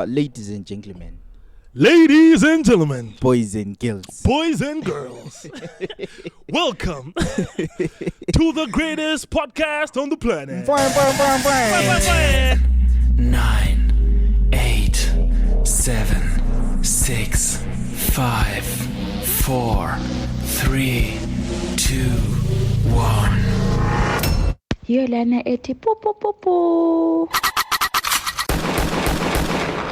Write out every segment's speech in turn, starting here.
Ladies and gentlemen, Ladies and gentlemen, boys and girls, boys and girls, welcome to the greatest podcast on the planet. 9, 8, 7, 6, 5, 4, 3, 2, 1. Yolana eti po.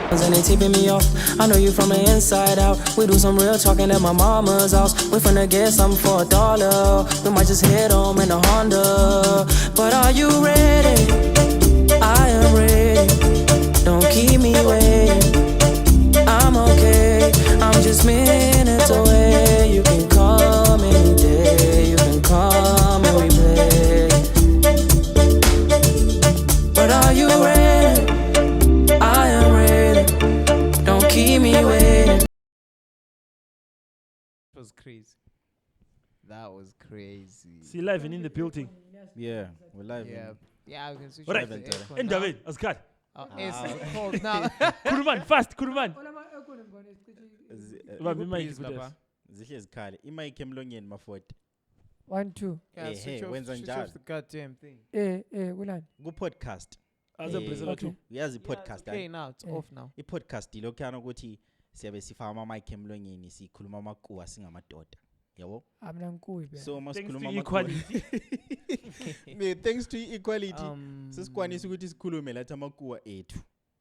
And they tipping me off. I know you from the inside out. We do some real talking at my mama's house. We finna get something for $1. We might just head home in a Honda. But are you ready? I am ready. Don't keep me waiting. I'm okay. I'm just minutes away. You can come any day. You can come and we play. But are you ready? I am ready. Don't keep me waiting. It was crazy. that was crazy. See live and in the building. Yeah, we're live. Yeah, we can switch Alright. off the aircon And now. David, Asgard. It's cold now. Kuruman, fast, Kuruman. Please, Papa. Zihle zikhale. Imic emlonyeni Maforty. 1, 2. Yeah, switch off, wenza switch njalo. off the goddamn thing. Kulani? Ku-podcast. Okay. Uyazi i-podcast. Okay, now it's off now. I-podcast ilokhuyana ukuthi siyabe sifaka ama-mic emlonyeni sikhuluma amakuwa singamadoda. Yabo? Amna nkuyi phela. So Thanks masikhuluma to amakuwa. equality. Thanks to equality. Um, Sesikwanisa ukuthi sikhulume lathi amakuwa ethu.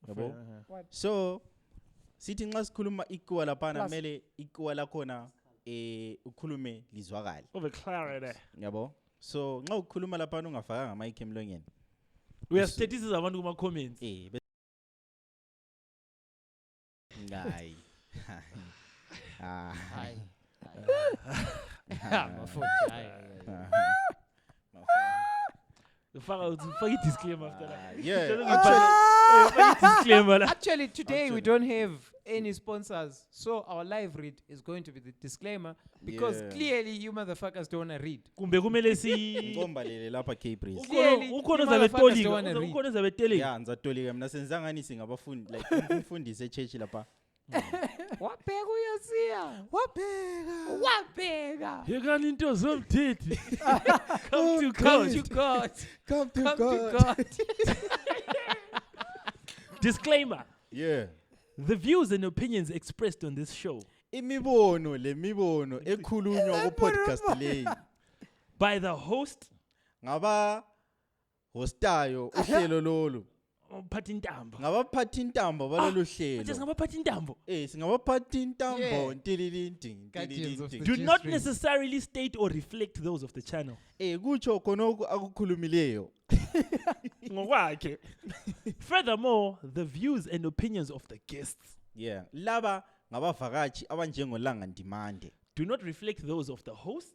Yabo? uh-huh. So sithi nxa sikhuluma ikuwa laphana Plus. kumele ikuwa lakhona ukhulume lizwakale. Over clarity. Yabo? So nxa ukhuluma laphana ungafakanga ama-mic emlonyeni. We are statistics abantu kuma comments. Hayi. Hi. Ah. Maforty, hi. Ufaka disclaimer after that. Yeah, Disclaimer. Actually, today we don't have any sponsors, so our live read is going to be the disclaimer because Yeah. clearly you motherfuckers don't wanna read. Kumbe kumele si ngomba lele lapha Kbrizzy. Clearly, ukhona you zabe motherfuckers tolika. don't wanna read. Ukhona zabe telika. Yeah, ngizatolika mina senzangani singabafundi like umfundisi echurch lapha. Wabheka uyasiya. Wabheka. Yekani into zomthetho. Come to Come to court. God. Come Come to God. Disclaimer. Yeah. The views and opinions expressed on this show Imibono ekhulunywa ku podcast leyi by the host, ngaba hostayo uhlelo lolu Phathi Ntambo. ngabaphathi intambo balolu Just hlelo ngabaphathi Ntambo. singabaphathi intambo Yeah. ntililinding Guardians of the Do G not string. necessarily state or reflect those of the channel. kutsho khonoko akukhulumileyo. Ngokwakhe. Furthermore, the views and opinions of the guests Yeah, laba ngabavakashi abanjengo Langa Ndimande. do not reflect those of the hosts,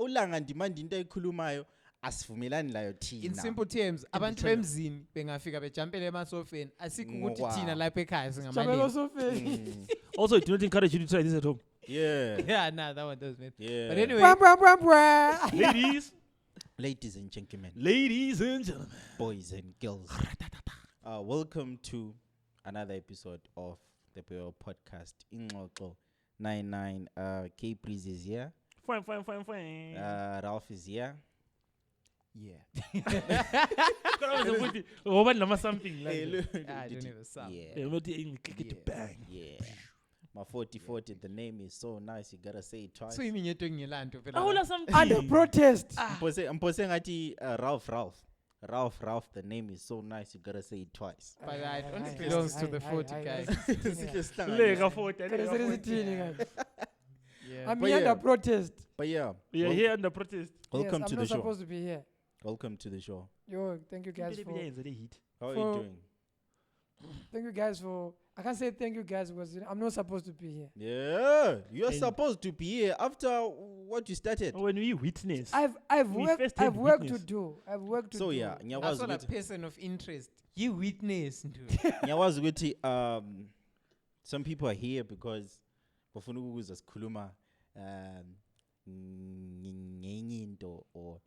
uLanga Ndimande into ayikhulumayo asivumelani layo thina. In simple terms, abantu bemzini bengafika bejampele emasofeni asikho ukuthi Ngokwawo. thina lapha ekhaya Jamela singamalini. sofeni. Also, I do not encourage you to try this at home. Yeah. Yeah, nah, that one does make. Yeah. But anyway, Ladies, Ladies and gentlemen, ladies and gentlemen. boys and girls, welcome to another episode of the ByoPodcast. Ingxoxo 99. Kbrizzy is here. Fine. Ralph is here. Yeah. Ngoba nama something like. Hey, look. I don't even sound. Yeah. Click it to bang. Yeah. Maforty, the name is so nice. You gotta say it twice. So iminyeto ngilanto phela. Ahula something. Under protest. Mpose ngati Ralph, the name is so nice. You gotta say it twice. But it only belongs to the 40 guys. Lega 40. Keresizithini guys. Yeah. I'm But here yeah. under protest. But yeah, We are here under protest. welcome Yes, to I'm the not show. supposed to be here. Welcome to the show. Yo, thank you guys for. How are For- you doing? Thank you guys for. I can't say thank you guys because I'm not supposed to be here. Yeah, you're And- supposed to be here after what you started. When we witness. I've We work first I've had work to witness. do. I've work to So do. yeah, That's ngiyakwazi not a ukuthi person of interest. You witness. Dude. ngiyakwazi ukuthi some people are here because bafuna ukuzwa sikhuluma ngenye into or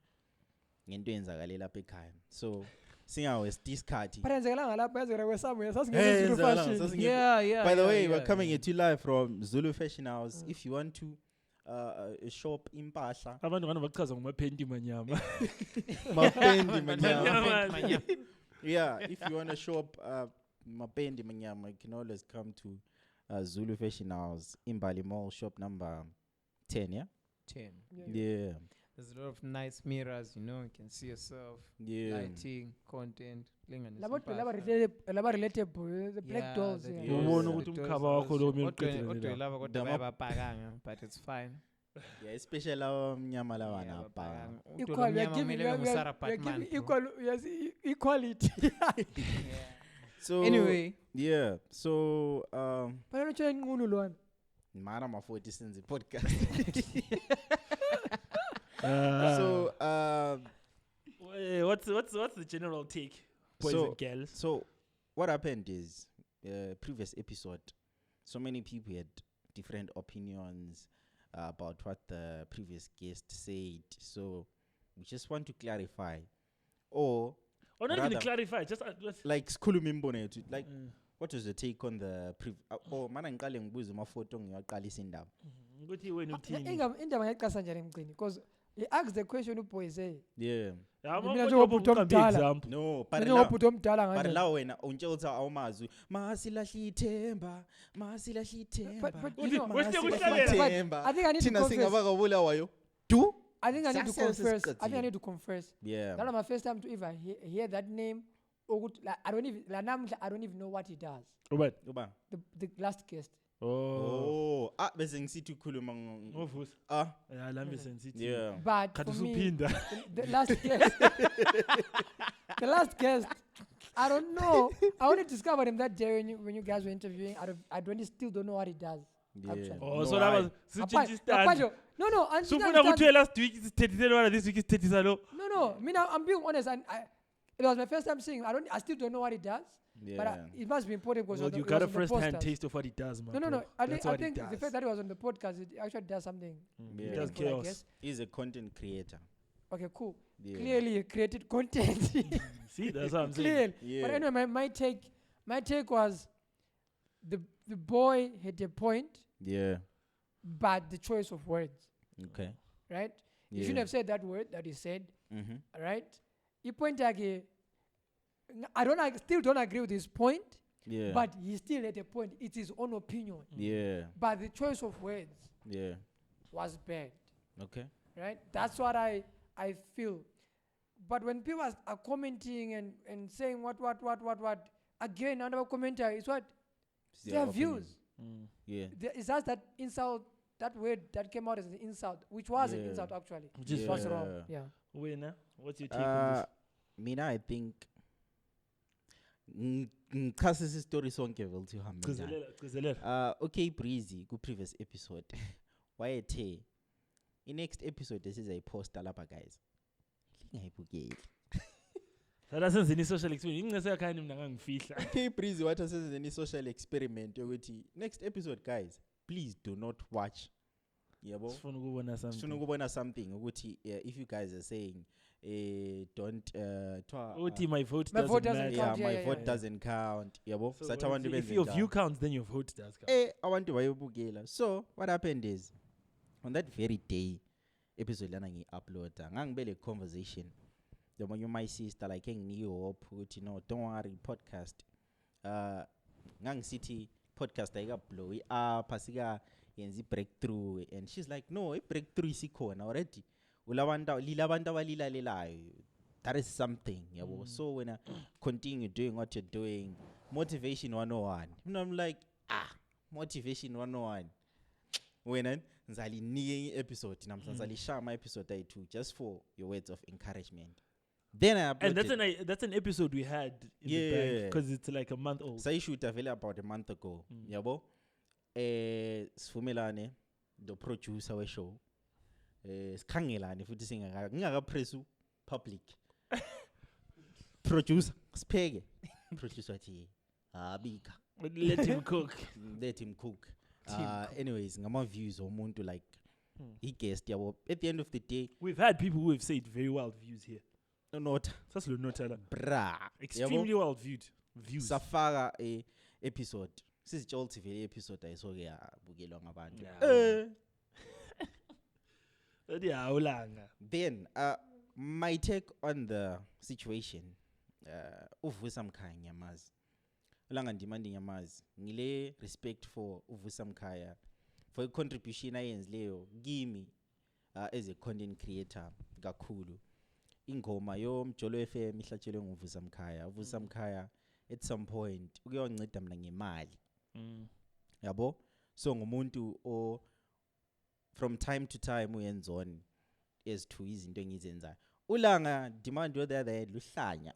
ngento eyenzakale lapha ekhaya. So singawesti isikhathi. But yenzekala lapha yenzekala kwesamwe Hey, sasingene Zulu yenzekala, fashion. sasingene- Yeah. By the yeah, way, yeah, we're coming yeah. at you live from Zulu Fashion House. If you want to shop impahla, abantu ngani bachaza ngomaphenti manyama. mapendi manyama. Manyama. Yeah, if you want to shop mapendi manyama, you can always come to Zulu Fashion House, Imbali Mall, shop number 10, yeah? 10. Yeah. There's a lot of nice mirrors, you know, you can see yourself. Yeah. Lighting, content, Laba relatable, the black dolls. Yeah, Yeah. Ubona ukuthi umkhaba wakho lo Odwa lava kodwa Dama- bayabapakanga, but it's fine. Yeah, especially our mnyama lawa Yeah, napa. bayabapakanga. Umuntu Equal, we are lomnyama giving, kumele we abe are ngu-Sarah giving Batman, bro. equal, yes, equality. Yeah. So Anyway, yeah. So But I'm not trying to one. Mara Maforty since the podcast. So So what's the general take, boys So- and girls? so what happened is previous episode, so many people had different opinions about what the previous guest said. So we just want to clarify, or Or not even rather- clarify, just let's. like sikhuluma imbono yethu, like what was the take on the or mana ngiqale ngibuze Maforty ngiyaqalisa indaba. Ukuthi wena uthini? Indaba ngayixasa njani Mgcini? Because he asked the question uboy say. Yeah. Yeah, Mina Maforty njengobhuti uqambe omdala. example. No, but Njengobhuti omdala but nganje. la wena untshela ukuthi awumazwi masilahli ithemba masilahli ithemba But you know, Wesite masilahli kuhlalela. ithemba. I think I need to Thina confess. singabakabulawayo do. I think I need to Sasel confess. I sesiqedile. think I need to confess. Yeah. That was my first time to even hear that name. Like, I don't even. Like, namhla, I don't even know what he does. Ubani? Uba. The last guest. Oh. Oh, bese ngisithi ukhuluma Ngovusa. Yeah, lami sensitive. yeah. But Khathi for me, usuphinda. the last guest. The last guest. I don't know. I only discovered him that day when you guys were interviewing. Still don't know what he does. Yeah. Actually. Oh, No, so that I- was sitshintshi stand. Apache, no. And So you ufuna understand- ukuthi last week is 30 this week is 30 salo. No. I mean, I'm being honest. And it was my first time seeing him. I still don't know what he does. But Yeah. it must be important because Well, it you was got a on the first-hand posters. taste of what he does, man. No. I think the does. fact that he was on the podcast, it actually does something. Yeah. He does meaningful, I chaos. guess. He's a content creator. Okay, cool. Yeah. Clearly, he created content. See, that's what I'm saying. Clearly. Yeah. But anyway, my take was the boy had a point, Yeah. but the choice of words, Okay. right? You Yeah. shouldn't have said that word that he said, Mm-hmm. right? He point again. I still don't agree with his point, Yeah. but he still had a point. It's his own opinion. yeah. But the choice of words Yeah. was bad, Okay. right? That's what I feel. But when people are commenting and saying what, again, another commenter is what? It's Their opinion. views. Yeah. It's just that insult, that word that came out as an insult, which was an Yeah. insult actually. Which is Yeah. Was wrong. Yeah. Wena, what's your take on this? Mina, I think ngichasisa isitori sonke vele ukuthi uhambe njani. Gcizelela. Okay, Kbrizzy ku previous episode wayethe i-next episode esizayiposta lapha guys lingayibukeli. Sada senzeni i-social experiment. Ingcese yakhani mina ngangifihla. Okay, Kbrizzy wathi asenzeni social experiment yokuthi next episode guys please do not watch. Yabo. Sifuna ukubona Sifuna something. ukubona something ukuthi if you guys are saying don't Uthi my vote My vote doesn't doesn't matter. count. my Yeah, vote yeah. doesn't count. Yabo. So Sathi what abantu if benze your njalo. view counts, then your vote does count. Abantu bayobukela. So what happened is on that very day episode lana ngi-uploada ngangibele conversation yomunye my sister like enginike hope ukuthi no don't worry podcast ngangisithi podcast ayikablow up asika yenza i-breakthrough and she's like no i-breakthrough isikhona already lilabantu abalilalelayo that is something yabo. So when I continue doing what you're doing, motivation 101, and I'm like motivation 101 wena ngizalinike i-episode namhlanje ngizalishaya ama-episode ayi-2 just for your words of encouragement. Then I And uploaded. that's an episode we had in the Yeah. bank because it's like a month old. Sayishoot avele about a month ago. Yabo. Sivumelane the producer we show. Sikhangelane futhi ngingakapress public. Producer sipheke. Producer wathi abika. Let him cook. Let him cook. Anyways, ngama views omuntu like he guessed yabo. At the end of the day, We've had people who have said very wild views here. Not Sasilonotala. bra. Extremely well viewed. Views. Safaka episode. Sisitshela ukuthi vele episode ayisoke yabukelwa ngabantu. Ulanga. Then my take on the situation uvusa mkhaya ngiyamazi. Langa Ndimande ngiyamazi. Ngile respect for uvusa mkhaya for a contribution ayenzileyo kimi as a content creator kakhulu. Ingoma yomjolo FM ihlatshelwe nguvusa mkhaya. Uvusa mkhaya at some point ukuyonceda mina ngemali. Yabo? So ngumuntu o from time to time uyenzona as to izinto engizenzayo. Ulanga Ndimande on the other hand luhlanya.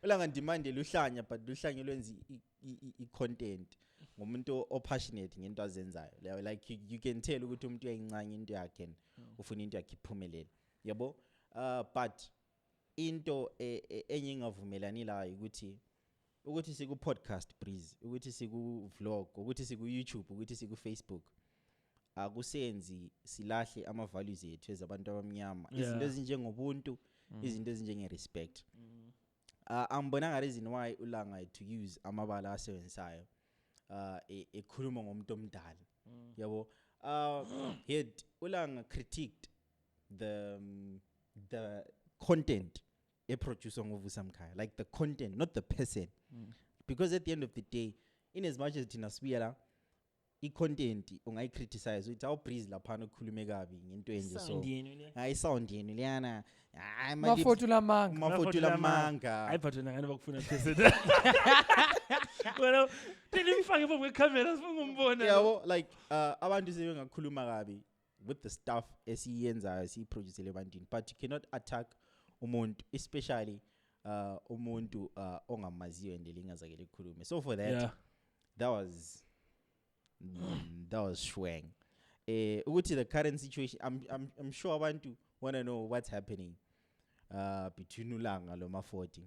Ulanga Ndimande luhlanya but luhlanya lwenza i-content ngumuntu opassionate ngento azenzayo. Like you can tell ukuthi umuntu uyayincanya into yakhe ufuna into yakhe iphumelele. Yabo? But into enye engavumelani la ukuthi siku podcast Kbrizzy, ukuthi siku vlog, ukuthi siku YouTube, ukuthi siku Facebook. Akusenzi silahle ama values ethu ezabantu abamnyama. Izinto ezinjengobuntu, izinto ezinjenge-respect. Angibonanga reason why ulanga to use amabala asebenzayo ekhuluma ngomuntu omdala. Yabo? Yet ulanga critiqued the content producer ngovusa mkhaya, like the content, not the person. Because at the end of the day, in as much as thina sibuya la i-content ungayicriticize uthi Kbrizzy lapha ukukhulume kabi ngento enje so hayi sound yenu liyana Maforty lamanga hayi but wena ngane bakufuna person well ngifake phambi kwecamera sifuna ukumbona yabo like abantu sebengakhuluma kabi with the stuff esiyenzayo esiproducele ebantwini, but you cannot attack umuntu, especially umuntu ongamaziyo endelinga zakhe likhulume. So for that that was shwang. Ukuthi the current situation, I'm sure abantu want to know what's happening between Ulanga lo Maforty.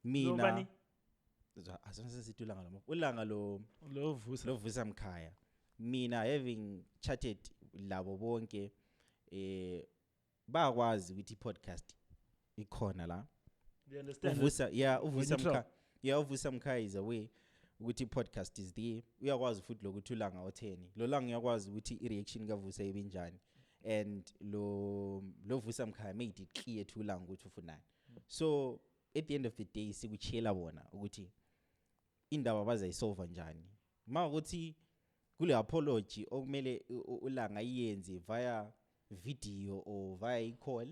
Mina asasithi Ulanga lo vusa mkhaya. Mina having chatted labo bonke bakwazi ukuthi podcast ikhona la. They understand. Uvusa mkhaya is away ukuthi podcast is there. Uyakwazi futhi lokuthi Ulanga o10. Lo langa uyakwazi ukuthi i-reaction kavusa ibenjani. And lo vusa mkhaya made it clear to Ulanga ukuthi ufunani. So at the end of the day sikuchela bona ukuthi indaba bazayisolve njani. Makuthi kule apology okumele Ulanga iyenze via video or via call,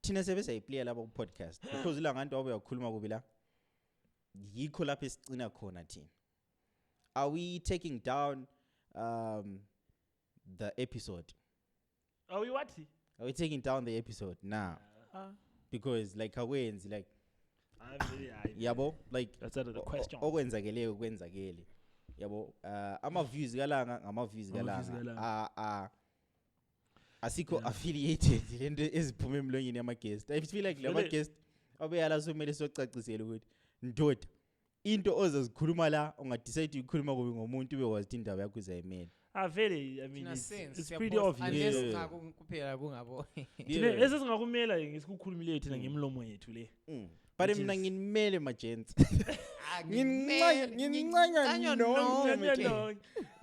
thina sebesayiplay laba ku podcast because Ulanga into abayakhuluma kubi la yikho lapho esicina khona thina. Are we taking down the episode? Are we what? Are we taking down the episode now? Because like awenzi like yabo like that's out of the question. Okwenzakeleyo kwenzakele. Yabo ama views kalanga ngama views kalanga asikho affiliated lento eziphume emlonyeni yama guest. I feel like lama guest abeyala somele socacisela ukuthi ndoda into ozazikhuluma la ungadecide ukukhuluma kubi ngomuntu bewazi indaba yakho uzayimela. Very, I mean it's pretty obvious. Unless kuphela kungabo. Lesi singakumela ngisikukhulumile thina ngemlomo yethu le. But mina nginimele magents. Ngincanya no.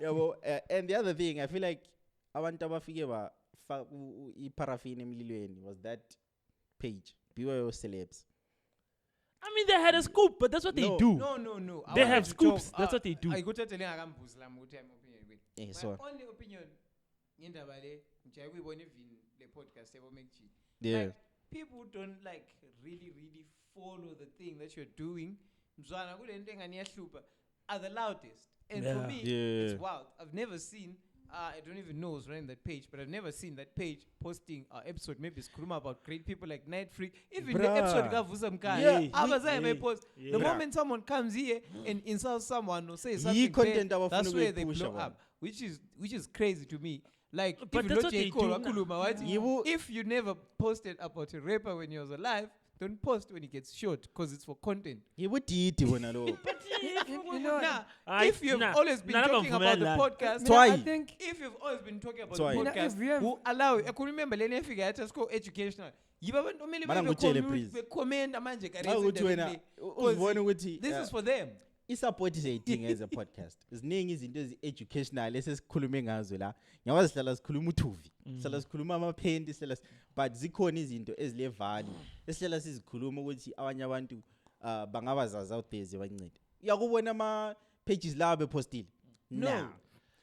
Yabo, and the other thing I feel like abantu abafike ba i-paraffin emlilweni was that page BYO celebs. I mean, they had a scoop, but that's what they do. No. They have scoops. That's what they do. I go to tell ngakambuzi lami ukuthi I'm opinion with. So my only opinion ngendaba le nje kuyibona even le podcast yabo Mgcini. yeah. Like, people don't like really follow the thing that you're doing. Mzwana kule nto engani yahlupha are the loudest. And for me, it's wild. I've never seen I don't even know who's running that page, but I've never seen that page posting episode maybe skruma about great people like Night Freak. Even the episode Gavusa Mkaya. The moment someone comes here and insults someone or says something bad, that's where they blow up, which is crazy to me. Like, but that's what they do. If you never posted about a rapper when he was alive, Don't post when it gets short because it's for content. Ye what did you wanna know? You know, If you've always been talking about the podcast, Why? I think if you've always been talking about Why? the Mina, podcast, if we have- who allow I could remember leni figure at school educational. Mana ngutshele, please. Comment manje ka Ukuthi wena uzibone ukuthi this is for them. i-support isayidinga as a podcast. Ziningi izinto ezi-educational esesikhulume ngazo la. Ngiyawazi sihlala sikhuluma uthuvi. Sihlala sikhuluma amaphendi, but zikhona izinto ezile-value. Esihlala sizikhuluma ukuthi abanye abantu bangabazazi out there zibancede. Uyakubona ama-pages lawa bepostile? No.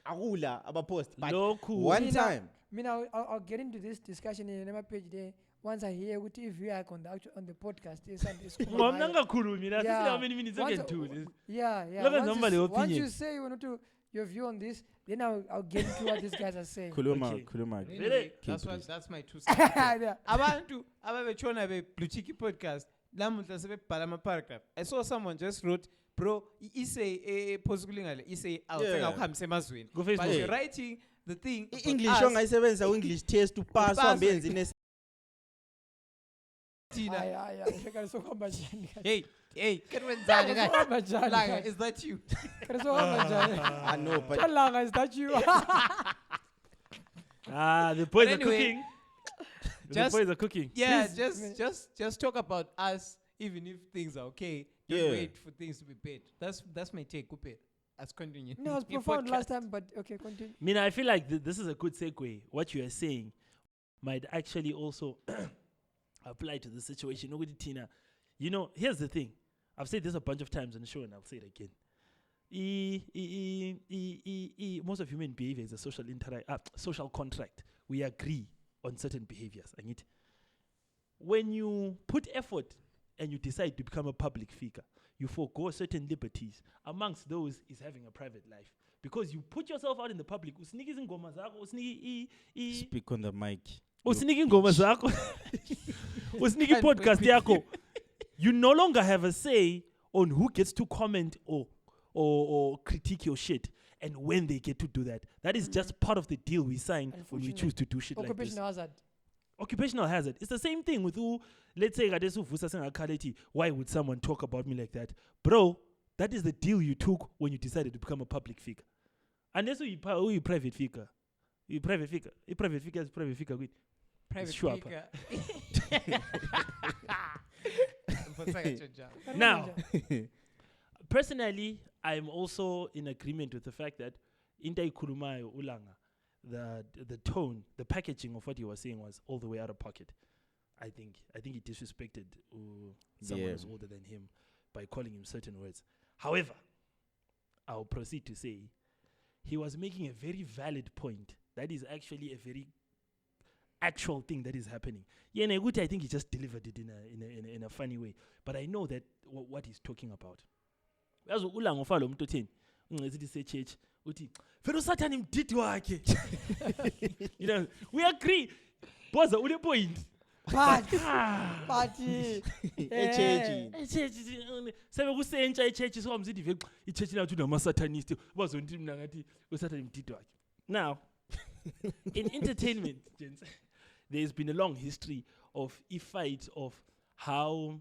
Akula abapost. But one time. I'll get into this discussion in another page there. Once I hear what if you are on the podcast, how many minutes I can do this? Yeah. Once you say you want to your view on this, then I'll get into what these guys are saying. Kuluma. Really? That's my 2 cents. Abantu ababechona be Blue Cheeky podcast. Lamuhla sebebhala ama paragraph. I saw someone just wrote, bro, isay posikulingale isay awuhambise emazweni. But you're writing the thing English ongayisebenza English test to pass uhambe ine Hey, Langa, is that you? I know, but Langa, is that you? The boys are anyway, cooking. The boys are cooking. Yeah, just talk about us, even if things are okay. Don't wait for things to be paid. That's my take. Kupe. Let's continue. No, it was profound last time, but okay, continue. I feel like this is a good segue. What you are saying might actually also apply to the situation. Tina, here's the thing. I've said this a bunch of times on the show, and I'll say it again. Most of human behavior is a social contract. We agree on certain behaviors. When you put effort and you decide to become a public figure, you forego certain liberties. Amongst those is having a private life. Because you put yourself out in the public. speak on the mic. Podcast yako. You no longer have a say on who gets to comment or critique your shit and when they get to do that. That is just part of the deal we sign when we choose to do shit like this. Occupational hazard. It's the same thing with who, let's say, why would someone talk about me like that? Bro, that is the deal you took when you decided to become a public figure. Unless you private figure. You private figure. You private figure is private figure. Private figure. Now, personally, I'm also in agreement with the fact that Intai Kurumayo Ulanga, the tone, the packaging of what he was saying was all the way out of pocket. I think he disrespected someone who's older than him by calling him certain words. However, I'll proceed to say he was making a very valid point. That is actually a very actual thing that is happening. I think he just delivered it in a funny way. But I know that what he's talking about. We agree. Boza ule point. Party. Sebe kusentsha ichurch so mzithi vele ichurch la tuna masatanist bazonti mina ngathi usathani mdidi wakhe. Now, in entertainment, gents, there's been a long history of a fight of how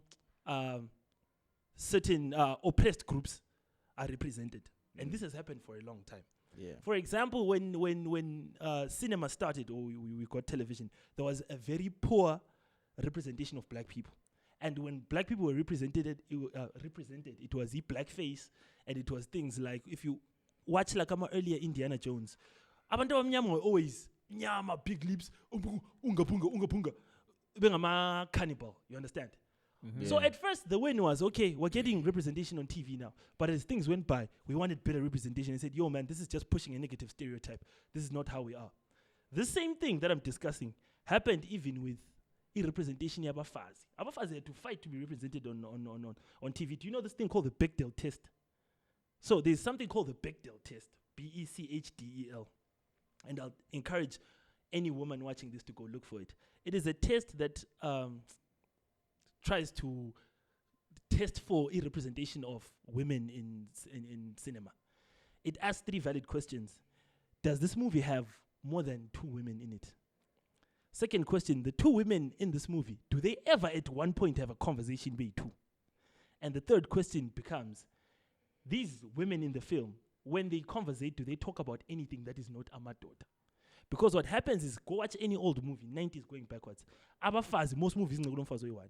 certain oppressed groups are represented. And this has happened for a long time. Yeah. For example, when cinema started, or we got television, there was a very poor representation of black people. And when black people were represented, it was the blackface, and it was things like, if you watch like earlier Indiana Jones, abantu abamnyama were always nyama, big lips, unga punga, bengama cannibal, you understand? Mm-hmm. So at first the win was, okay, we're getting representation on TV now. But as things went by, we wanted better representation. And said, yo man, this is just pushing a negative stereotype. This is not how we are. The same thing that I'm discussing happened even with representation of Abafazi. Abafazi had to fight to be represented on TV. Do you know this thing called the Bechdel test? So there's something called the Bechdel test, Bechdel. And I'll encourage any woman watching this to go look for it. It is a test that tries to test for a representation of women in cinema. It asks 3 valid questions. Does this movie have more than 2 women in it? Second question, the two women in this movie, do they ever at one point have a conversation with two? And the third question becomes, these women in the film, when they conversate, do they talk about anything that is not Amadoda? Because what happens is, go watch any old movie, 90s going backwards. Abafazi, most movies in the one.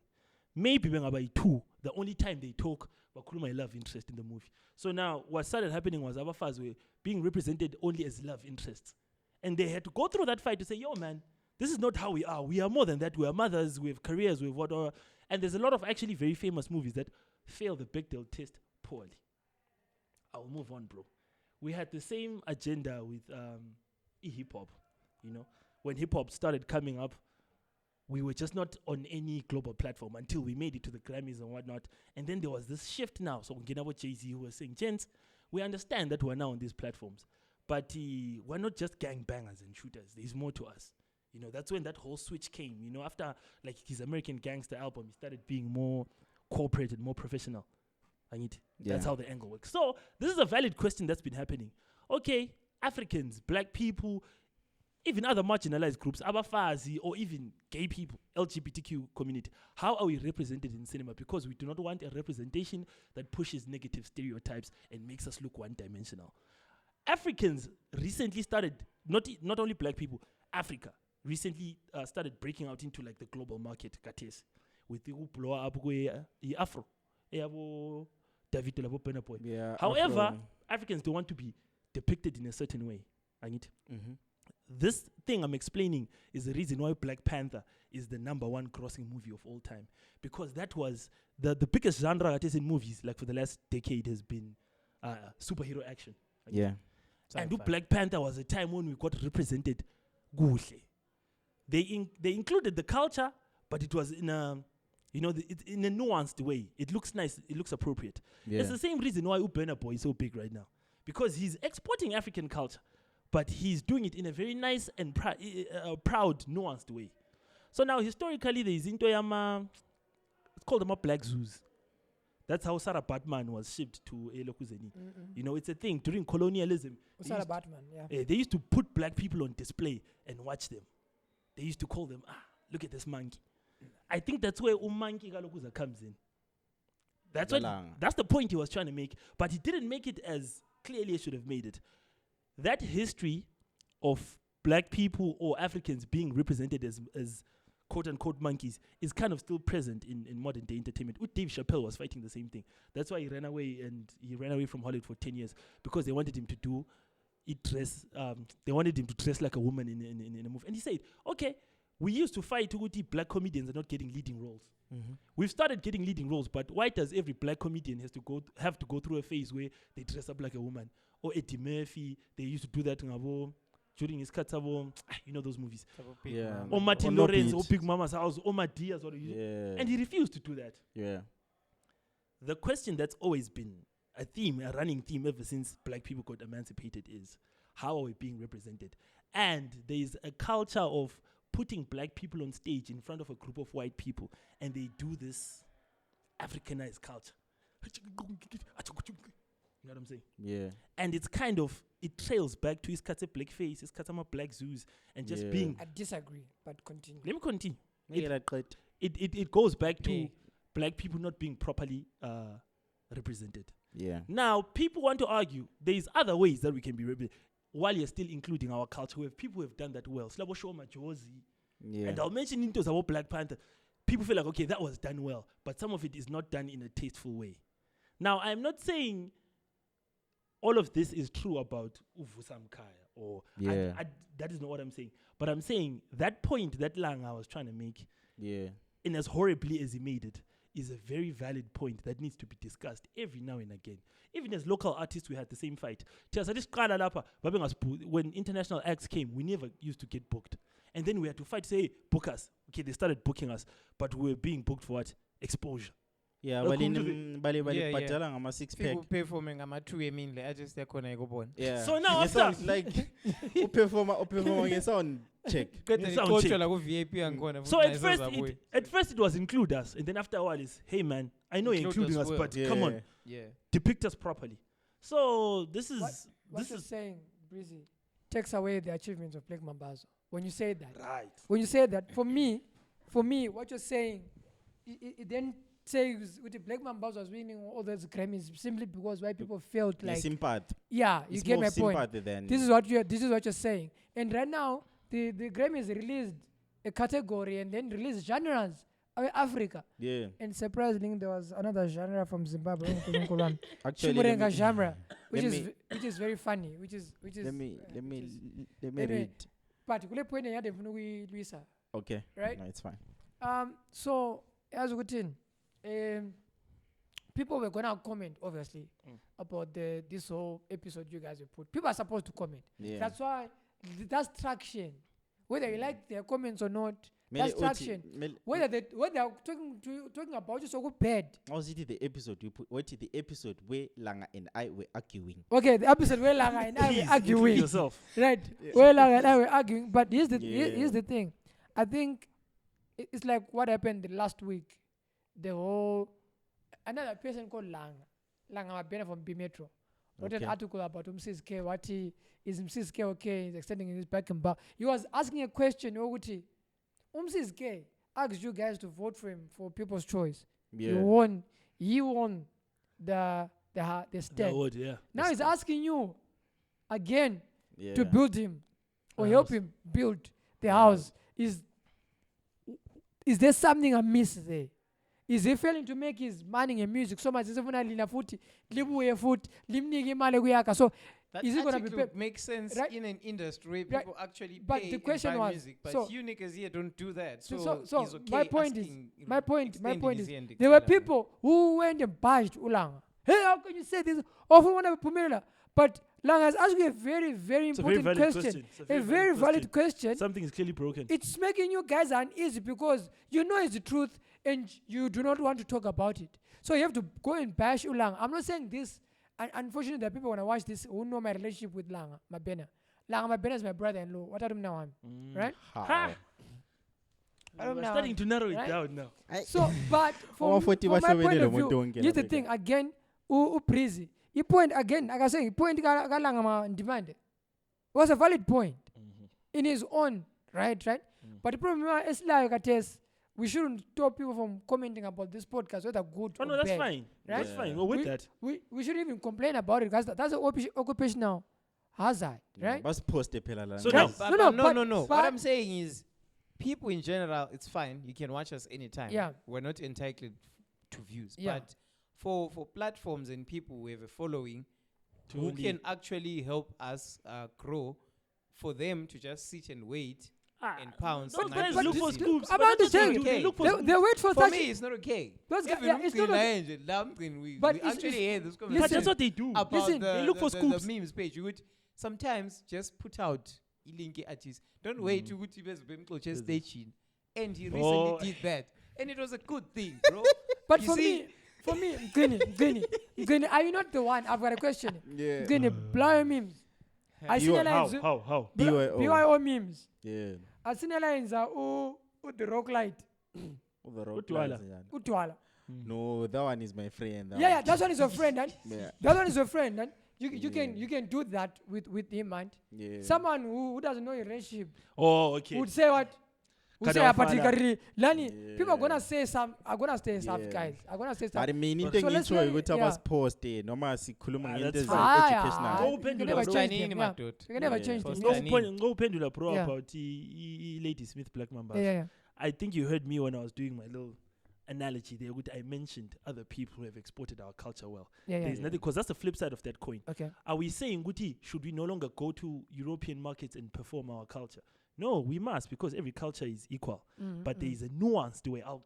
Maybe when about two, the only time they talk about my love interest in the movie. So now what started happening was Abafazi were being represented only as love interests. And they had to go through that fight to say, yo man, this is not how we are. We are more than that. We are mothers, we have careers, we have whatever. And there's a lot of actually very famous movies that fail the Bechdel test poorly. I'll move on, bro. We had the same agenda with hip-hop, you know. When hip-hop started coming up, we were just not on any global platform until we made it to the Grammys and whatnot. And then there was this shift now. So Jay-Z who was saying, gents, we understand that we're now on these platforms, but we're not just gangbangers and shooters. There's more to us. You know, that's when that whole switch came. You know, after like his American Gangster album, he started being more corporate and more professional. That's how the angle works. So this is a valid question that's been happening. Okay, Africans, black people, even other marginalized groups, Abafazi, or even gay people, LGBTQ community, how are we represented in cinema? Because we do not want a representation that pushes negative stereotypes and makes us look one-dimensional. Africans recently started, not only black people, Africa recently started breaking out into like the global market, with the blow up Afro. Yeah, however, Afro. Africans don't want to be depicted in a certain way. This thing I'm explaining is the reason why Black Panther is the #1 grossing movie of all time. Because that was the biggest genre that is in movies, like for the last decade, has been superhero action. Yeah. And Black Panther was a time when we got represented kuhle. They included the culture, but it was in a, in a nuanced way. It looks nice. It looks appropriate. Yeah. It's the same reason why Burna Boy is so big right now. Because he's exporting African culture, but he's doing it in a very nice and proud, nuanced way. So now, historically, there is into it's called the Black Zoos. That's how Sarah Batman was shipped to Mgcini. You know, it's a thing. During colonialism, Sarah Batman, yeah. They used to put black people on display and watch them. They used to call them, look at this monkey. I think that's where monkey galokuza comes in. That's the point he was trying to make, but he didn't make it as clearly as should have made it. That history of black people or Africans being represented as quote-unquote monkeys is kind of still present in modern day entertainment. Dave Chappelle was fighting the same thing. That's why he ran away from Hollywood for 10 years, because they wanted him to they wanted him to dress like a woman in a movie. And he said, okay, we used to fight black comedians are not getting leading roles. We've started getting leading roles, but why does every black comedian have to go through a phase where they dress up like a woman? Or Eddie Murphy, they used to do that during his Katsavo, you know those movies. Yeah. Or Martin Lawrence, or Big Mama's House, or Madias, and he refused to do that. Yeah. The question that's always been a running theme ever since black people got emancipated is, how are we being represented? And there is a culture of putting black people on stage in front of a group of white people, and they do this Africanized culture. You know what I'm saying? Yeah. And it's kind of, it trails back to his Katse black face, his Katama black zoos, and just being... I disagree, but continue. Let me continue. It It goes back to black people not being properly represented. Yeah. Now, people want to argue there's other ways that we can be represented while you're still including our culture, where people have done that well. Slabo Shoma Jozi. Yeah. And I'll mention into about Black Panther. People feel like, okay, that was done well, but some of it is not done in a tasteful way. Now, I'm not saying all of this is true about Uvusam Kaya, or that is not what I'm saying. But I'm saying that point that Langa was trying to make, in as horribly as he made it, is a very valid point that needs to be discussed every now and again. Even as local artists, we had the same fight. When international acts came, we never used to get booked. And then we had to fight, say, book us. Okay, they started booking us, but we were being booked for what? Exposure. Yeah, patala ngama 6-pack. Performing ngama-2 emini I just yakhona ikubona. Yeah. So now after sounds like performer ngesound check. So at first it was include us, and then after a while it's, hey man, I know you're including us, but come on, depict us properly. So this is What you're saying, Kbrizzy, takes away the achievements of Black Mambazo. when you say that. Right. When you say that, for me, what you're saying, it then says with the Black Mambas was winning all those Grammys simply because white people felt like sympathy. yeah, you It's get more my of point. sympathy than This is what you're saying. And right now, the Grammys released a category and then released genres. Africa. yeah. And surprisingly, there was another genre from Zimbabwe, Actually, Chimurenga genre, which let is me- which is very funny. Which is let me anyway. read. But kule point yade mfuna ukuyilwisa, Okay. right? No, it's fine. So as ukuthi, people were gonna comment obviously about this whole episode you guys have put. People are supposed to comment. Yeah. That's why that's traction. Whether you like their comments or not, Mele that's uthi- traction. mele- Whether they are talking about you so good bad. How's it the episode you put? What is the episode where Langa and I were arguing? Okay, the episode where Langa and I Please, were include arguing, yourself. right? Where Langa and I were arguing, but here's Yeah. the thing. I think it's like what happened the last week. The whole another person called Langa Mabena from B Metro wrote an Okay. article about Mgcini. What is Mgcini okay? He's extending his back and back. He was asking a question. Mgcini asked you guys to vote for him for People's Choice. Yeah. He won the The state. award, yeah. Now he's asking you again Yeah. to build him or The help house. him build the house. Is there something amiss there? Is he failing to make his money and music so much? So That is it gonna be actually pep- would make sense right? in an industry where Right. people actually But pay the and question buy was, music, but so- you niggas here don't do that. So- So, so he's okay my point is- asking, my point extending is his hand, there were extend that. people who went and bashed Ulanga. Hey, how can you say this? Often one of Pumela. But Langa has asked you a very, very It's a very important valid question. question. It's A very valid question. Something is clearly broken. It's making you guys uneasy because you know it's the truth and you do not want to talk about it. So you have to go and bash Ulanga. I'm not saying this. Unfortunately, there are people when I watch this who know my relationship with Langa Mabena. Langa Mabena is my brother-in-law. What I do now, right? How? Ha! I don't We're know. starting to narrow it Right? down now. So, but from Maforty my point bashobelele of umuntu view, wonke here's the lapha thing again. Kbrizzy, he point again. Like I say, he point Langa Ndimande was a valid point in his own right. But the problem is like we shouldn't stop people from commenting about this podcast, whether good Oh, or no, that's bad. fine. Right? That's fine. We're with we, that. we shouldn't even complain about it because that's an occupational hazard, right? Bas post phela la. So Right? now- No. What but- I'm saying is, people in general, it's fine. You can watch us anytime. Yeah. We're not entitled to views. Yeah. But for platforms and people who have a following To who only- can actually help us grow, for them to just sit and wait and pounce. Those and guys not look for listen. scoops. I'm but about to that's what tell they you, do. They look for they scoops. wait for For such. me, it's not okay. Those guys- Even yeah, it's not we But it's- actually it's- had this But conversation that's what they do. about Listen, they look for the scoops. memes page. You would sometimes just put out ilinki artist. Don't wait to ukuthi bezobemxotshe staging. And he recently Oh. did that, and it was a good thing, bro. But You for see- me, Mgcini, are you not the one? I've got a question. Yeah. Mgcini, blow your memes. I see the lines. How? BYO memes. Yeah. I see the lines. The rock light. The road Utwala. lines, yeah. Utwala. No, that one is my friend. Yeah, that one is your friend, man. Yeah. That one is your friend, man. You can do that with him, man. Yeah. Someone who doesn't know your relationship Oh, okay. would say what? Would say Kada particularly Lani. Yeah. People are gonna say some. Are gonna say stuff, Yeah. guys. Are gonna say stuff. But mina So into let's engitshoyo let it- ukuthi yeah. abasiposte noma sikhuluma Ah, ngento that's ezi- fine. educational. You can Uphendula never bro. change Chanini them. Yeah. madoda. You can never Yeah. change them. First Yeah. time. Go pendula pro Yeah. about Lady Smith Black Mamba. Yeah. I think you heard me when I was doing my little analogy there. I mentioned other people who have exported our culture well. There's nothing, because that's the flip side of that coin. Okay. Are we saying, Guti, should we no longer go to European markets and perform our culture? No, we must, because every culture is equal. But there is a nuanced way. I'll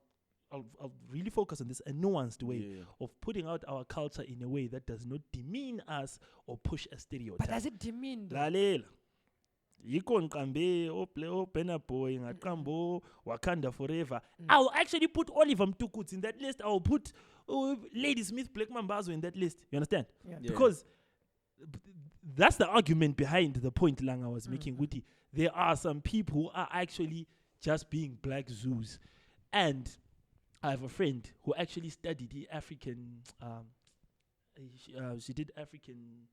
really focus on this, a nuanced way Yeah. of putting out our culture in a way that does not demean us or push a stereotype. But does it demean? though? Lalela. Yiko nkambe o Burna Boy ngaqambo Wakanda Forever. I'll actually put Oliver Mtukuts in that list. I'll put Lady Smith Black Mambazo in that list. You understand? Yeah. Yeah. Because that's the argument behind the point Langa was making. Guti, there are some people who are actually just being black zoos. And I have a friend who actually studied the African she did African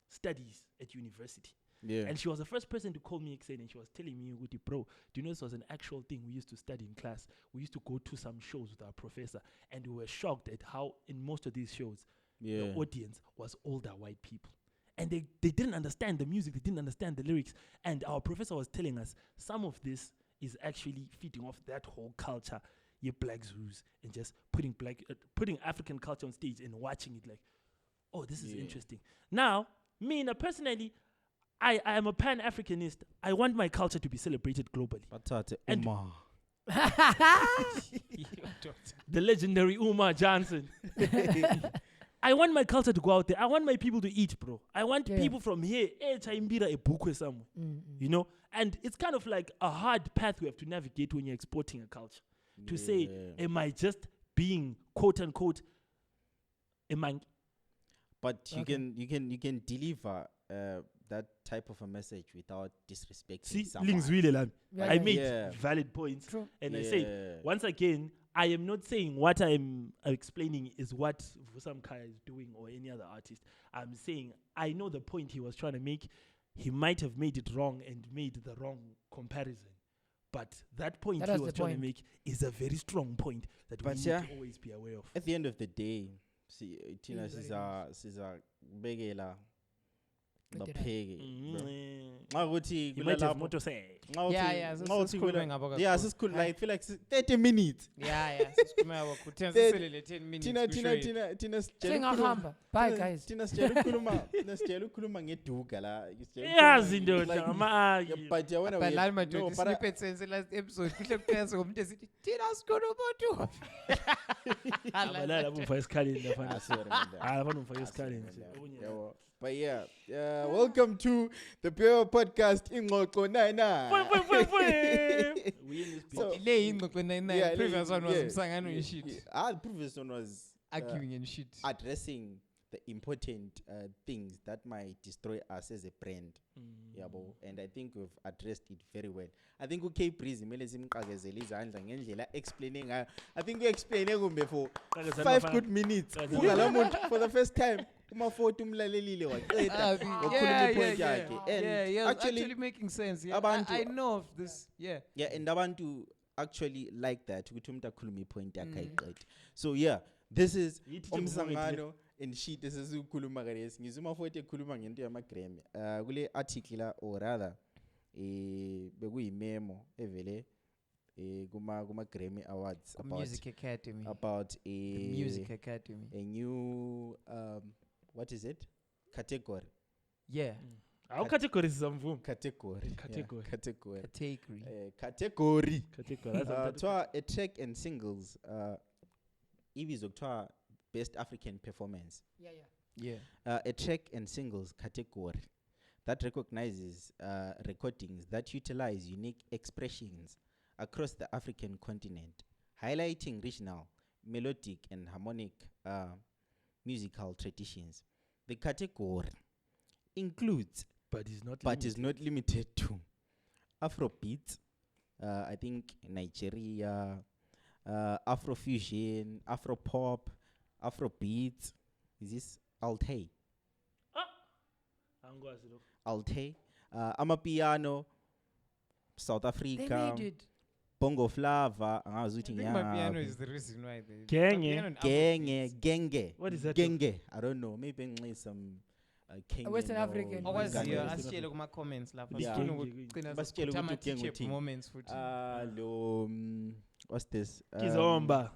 studies at university. Yeah. And she was the first person to call me Mgcini, and she was telling me, "Uguti, bro, do you know this was an actual thing we used to study in class? We used to go to some shows with our professor, and we were shocked at how in most of these shows, the audience was older white people. And they didn't understand the music, they didn't understand the lyrics. And our professor was telling us some of this is actually feeding off that whole culture, your black zoos, and just putting African culture on stage and watching it like, oh, this is interesting. Now, me personally, I am a Pan-Africanist. I want my culture to be celebrated globally. And the legendary Umar Johnson. I want my culture to go out there. I want my people to eat, bro. I want people from here, somewhere, you know? And it's kind of like a hard path we have to navigate when you're exporting a culture. To say, am I just being, quote unquote, a man? But you can deliver that type of a message without disrespecting someone. I made valid points. True. And I say, once again, I am not saying what I am explaining is what Vusam Kaya is doing or any other artist. I'm saying I know the point he was trying to make. He might have made it wrong and made the wrong comparison. But that point he was trying to make is a very strong point that we need to always be aware of. At the end of the day, see, Tina Siza Begela. You might have more to say. Yeah, it's cool. Like, I feel like 30 minutes. Yeah. 10 minutes. Tina, bye guys. Tina sijelu kuluma ngeduka la. Yazi ndoda no, snippets in last episode. Tina skulumuntu. Abalala bumfa isikhaleni But welcome to the ByoPodcast Ingxoxo 99. Previous one was Msangano and shit. The previous one was arguing and shit. Addressing the important things that might destroy us as a brand. And I think we've addressed it very well. I think Kbrizzy explaining. I think we explained it for 5 good minutes. For the first time. Maforty actually making sense. Yeah, I know of this. Yeah, and abantu actually like that. Point. So this is Omsangano and shit. This is ukhuluma kare. Ngizuma Maforty ekhuluma ngento yama Grammy. Kule article or rather bekuyi memo evele kuma Grammy Awards about Music Academy. About Music Academy. A new what is it? Category. Yeah. Our category is some category. A track and singles. Ibizwa kuthiwa best African performance. Yeah. A track and singles category that recognizes recordings that utilize unique expressions across the African continent, highlighting regional, melodic, and harmonic musical traditions. The category includes, but is not limited to, Afrobeat, I think Nigeria, Afrofusion, Afropop, Afrobeat. Is this Alte? Alte, Amapiano, South Africa. They made it. Bongo Flava, I think Mapiano is the reason why they Genge. What is that? Genge. I don't know. Maybe some Kenyan Western African. Asitshele kuma comments lapha. Basitshele moments futhi. What's this? Kizomba.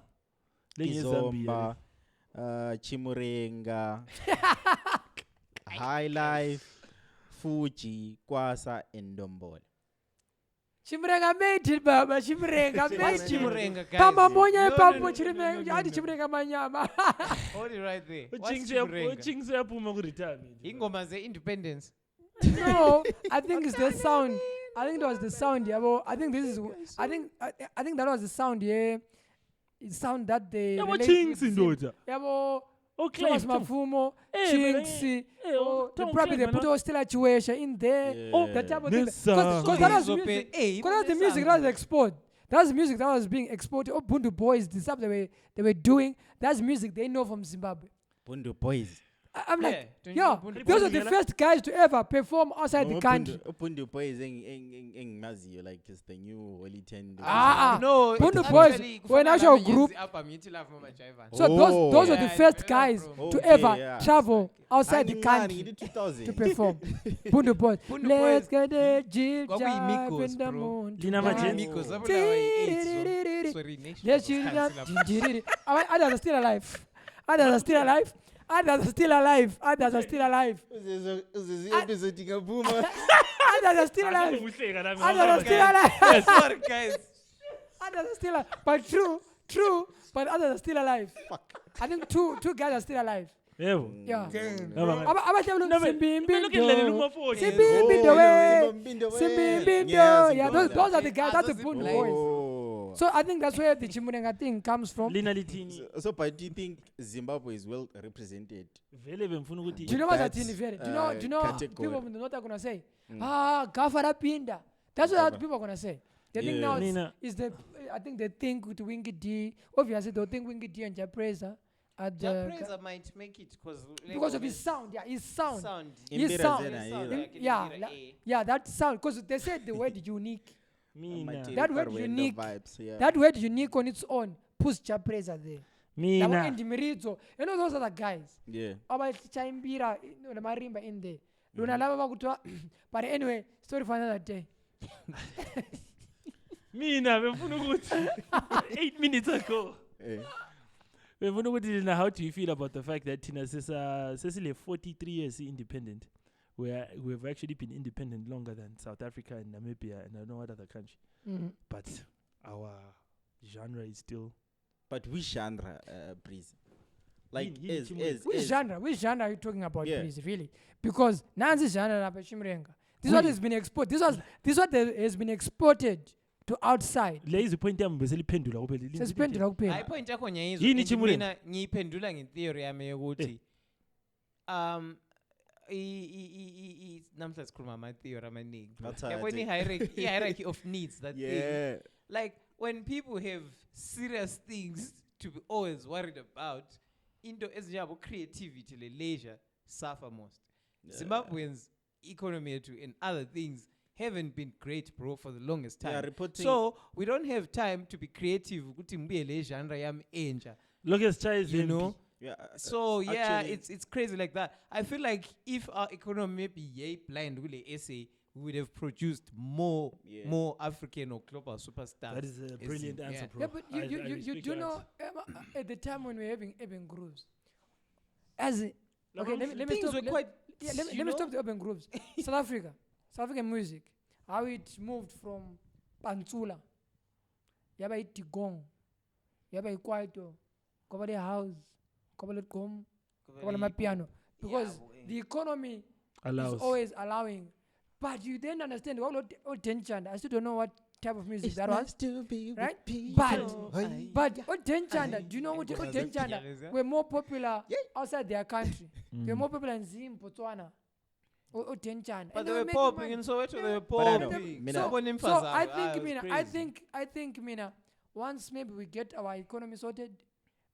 Chimurenga. High Life, Fuji, Kwasa, and Ndombolo. Chimrenga made it, Baba. Chimrenga made it. Chimrenga, guys. Pama monya papo chimrenga. Yadi chimrenga manyama. Hold it right there. Chingse yapuma ku retirement. Ingoma ze independence. No, I think it's the sound. I think it was the sound. Yeah, but I think this is. I think that was the sound. Yeah, it sound that they. Yeah, what Chingse indoda? Yeah, but. Okay. Thomas Mafumo, Chingse, probably they put Stella Chuesha in there. That type of thing. Because that was music. Because that's the music that was exported. That's the music that was being exported. Bundu Boys, the stuff they were doing. That's music they know from Zimbabwe. Bundu Boys. I'm like, don't you yeah, know Bundu those Boy? are the first guys to ever perform outside the country. Bundu Boy is in Mazi, like it's the new Holy 10. No, Bundu it's Boys, actually when kufana actual nami group- yenzi album yithi Love Mama Jiva. So those are Yeah, the first it's guys from- to Okay, ever yeah. travel outside the country In 2000. to perform. Bundu Boys. Bundu Let's Boys, get the jig kwakuyimigos, jive in the bro. moon. Lina tonight. Majenzi. Migos, zabulawa yi-AIDS, sorry, nation Let's was shoot it up. cancelled. Others are still alive. Others are still alive. Others are still alive. Others are still alive. Others are still alive. Others are still alive. Sorry, guys. Others are still alive. But true. But others are still alive. I think two guys are still alive. Yeah. Yeah, those are the guys. That's the Bundu Boys. Oh. So I think that's where the Chimunenga thing comes from. Lina Litini. So, but do you think Zimbabwe is well represented? Vele bemfuna ukuthi Do you know what that, that's in very? Do you know category. people from the north are gonna say? Gafara Pinda. That's what people are gonna say. They think now Nina. is the. I think they think with Wingy D. Obviously, they think Wingy D and Japreza at the Japreza might make it because of his sound. Yeah, his sound. His Impira sound. Zena, Sound, yeah. like in Yeah, Impira A. yeah, that sound. Because they said the word unique. Mina. That word unique. Vibes, yeah. That word unique on its own puts Japreza there. Mina. And Mirizo. You know those are the guys. Yeah. Chaimbira, the marimba in there. Luna lava bakutwa. But anyway, story for another day. Mina bemfuna ukuthi 8 minutes ago. Bemfuna ukuthi Lina, how do you feel about the fact that Tina Cecily 43 years independent? We have actually been independent longer than South Africa and Namibia and I don't know what other country. But our genre is still. But which genre, Breeze? Like, Which genre are you talking about, Yeah. please, really? Because Nancy genre na Chimrenga. This what has been exported. This what has been exported to outside. Lazy point yami beseliphendula kuphela. Sesiphendula kuphela. Hayi point yakho ngiyayizwa. Yini And Chimule? mina ngiyiphendula ngetheory yami yokuthi namhla sikhuluma ama-theory amaningi. Yabona i-hierarchy of needs, that yeah. thing. Like when people have serious things to be always worried about, into ezinjengabo creativity le leisure suffer most. Zimbabweans economy and other things haven't been great, bro, for the longest time. Yeah, reporting. So we don't have time to be creative. Ukuthi ngibuye le genre yami entsha, Look at Chai's you know. Yeah. So yeah, actually- it's crazy like that. I feel like if our economy maybe yay blind with the essay, we would have produced more African or global superstars. That is a brilliant answer, bro. Yeah, but I you respect do your know answer. at the time when we were having urban grooves. Okay, let me Things stop. were quite. Let me stop the urban grooves. South African music, how it moved from Pantsula, yaba itigong, yaba ikwaito, koba the house, koba le gom, koba le piano, because the economy Allows. is always allowing. But you then understand what tension. I still don't know what type of music that was. Right? But Otenchanda, do you know what Otenchanda were more popular outside their country? They were more popular in Zim, Botswana. Otenchanda. But they were popping in Soweto. They were But I know, popping. Mina. So I think Mina, once maybe we get our economy sorted,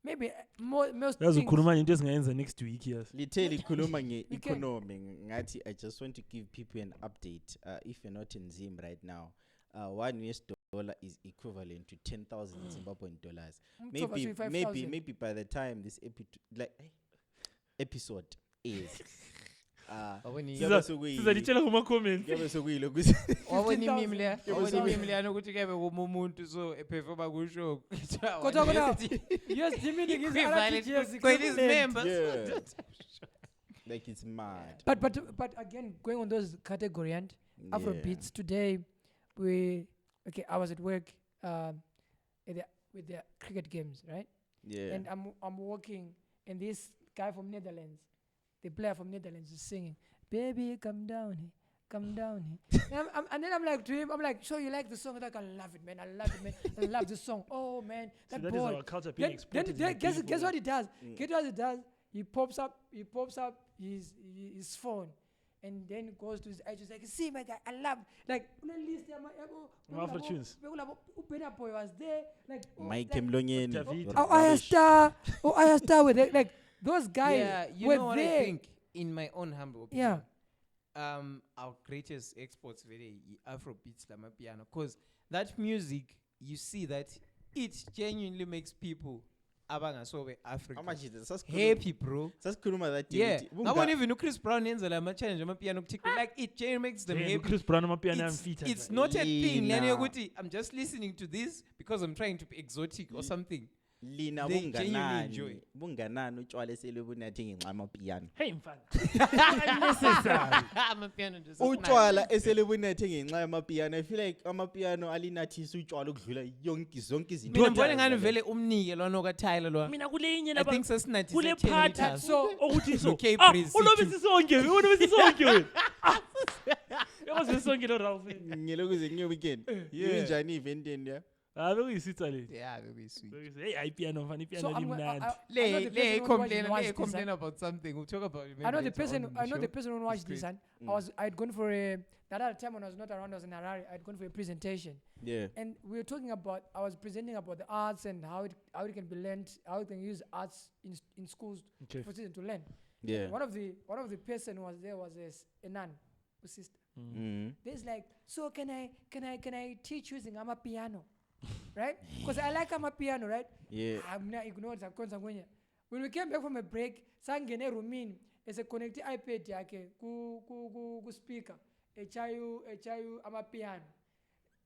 maybe most That's things. ukhuluma into esingayenza next week, yes. Literally khuluma You can. nge-economy ngathi I just want to give people an update. If you're not in Zim right now, $1 is equivalent to 10,000 Zimbabwean dollars. Maybe by the time this episode is Sizalitshela kuma-comments. Wabona imimi leya nokuthi kebe kuma umuntu so eperforma kushow. Kodwa kona, yes, the meaning is Quite his members. Yeah. Like it's mad. But again, going on those category and Afrobeats today, I was at work with the cricket games, right? Yeah. And I'm working, and this guy from Netherlands, the player from Netherlands, is singing, "Baby, come down here, come down here." And then I'm like to him, I'm like, "Sure, you like the song?" Like, I love it, man. I love the song. Oh man, that That is boy. our culture being exported. Then guess what he does? Guess what he does? He pops up his phone, and then goes to his age. He's like, "See, my guy, I love like list Afro tunes. Boy was there, like Mike Mlonyeni. David. Aya Star with it, like those guys Yeah, you were know what there. I think, in my own humble opinion. Yeah. Our greatest exports very Afrobeats lama piano, because that music, you see that it genuinely makes people abangasobe Africa happy, bro. Sasikhuluma that Yeah, day. ngabona even Chris Brown yenza la challenge ama piano TikTok, like it genuinely makes them happy. Chris Brown amapiano amfitha. It's not a thing lena Lina. yokuthi I'm just listening to this because I'm trying to be exotic or something. Lina They genuinely enjoy. bunganani utshwala esele bunathi ngenxa amapiano. Hey mfana. Unnecessary. Amapiano just nice. Utshwala esele bunathe ngenxa yamapiano. I feel like amapiano alinathisa utshwala ukudlula zonke izinto. Mina ngibona ngani vele umnike lona okaTyler lo. Mina kule inye I laba think sesinathi kule 10 part meters. So okuthi so Kbrizzy ulobisi sonke ulobisi sonke wena yazi sonke lo Ralph Ngelokuze ngiyo weekend. Yinjani event yenu ya? bekuyisitha le Yeah, very sweet. hey ipiano mfana so ipiano I'm gonna, limnandi Lay complain complain about something. We'll talk about it. I know maybe the later person. on in I know the show. person who watched It's this, and I'd gone for a. That other time when I was not around, I was in Harare. I'd gone for a presentation, Yeah. and we were talking about. I was presenting about the arts and how it can be learned, how you can use arts in schools Okay. for students to learn. Yeah. One of the person who was there was a nun, a sister. There's like, so can I teach using amapiano, right? Because I like amapiano, right? Yeah. I'm not ignored when we came back from a break, sangene roomini ese connect iPad yakhe ku speaker echayu amapiano.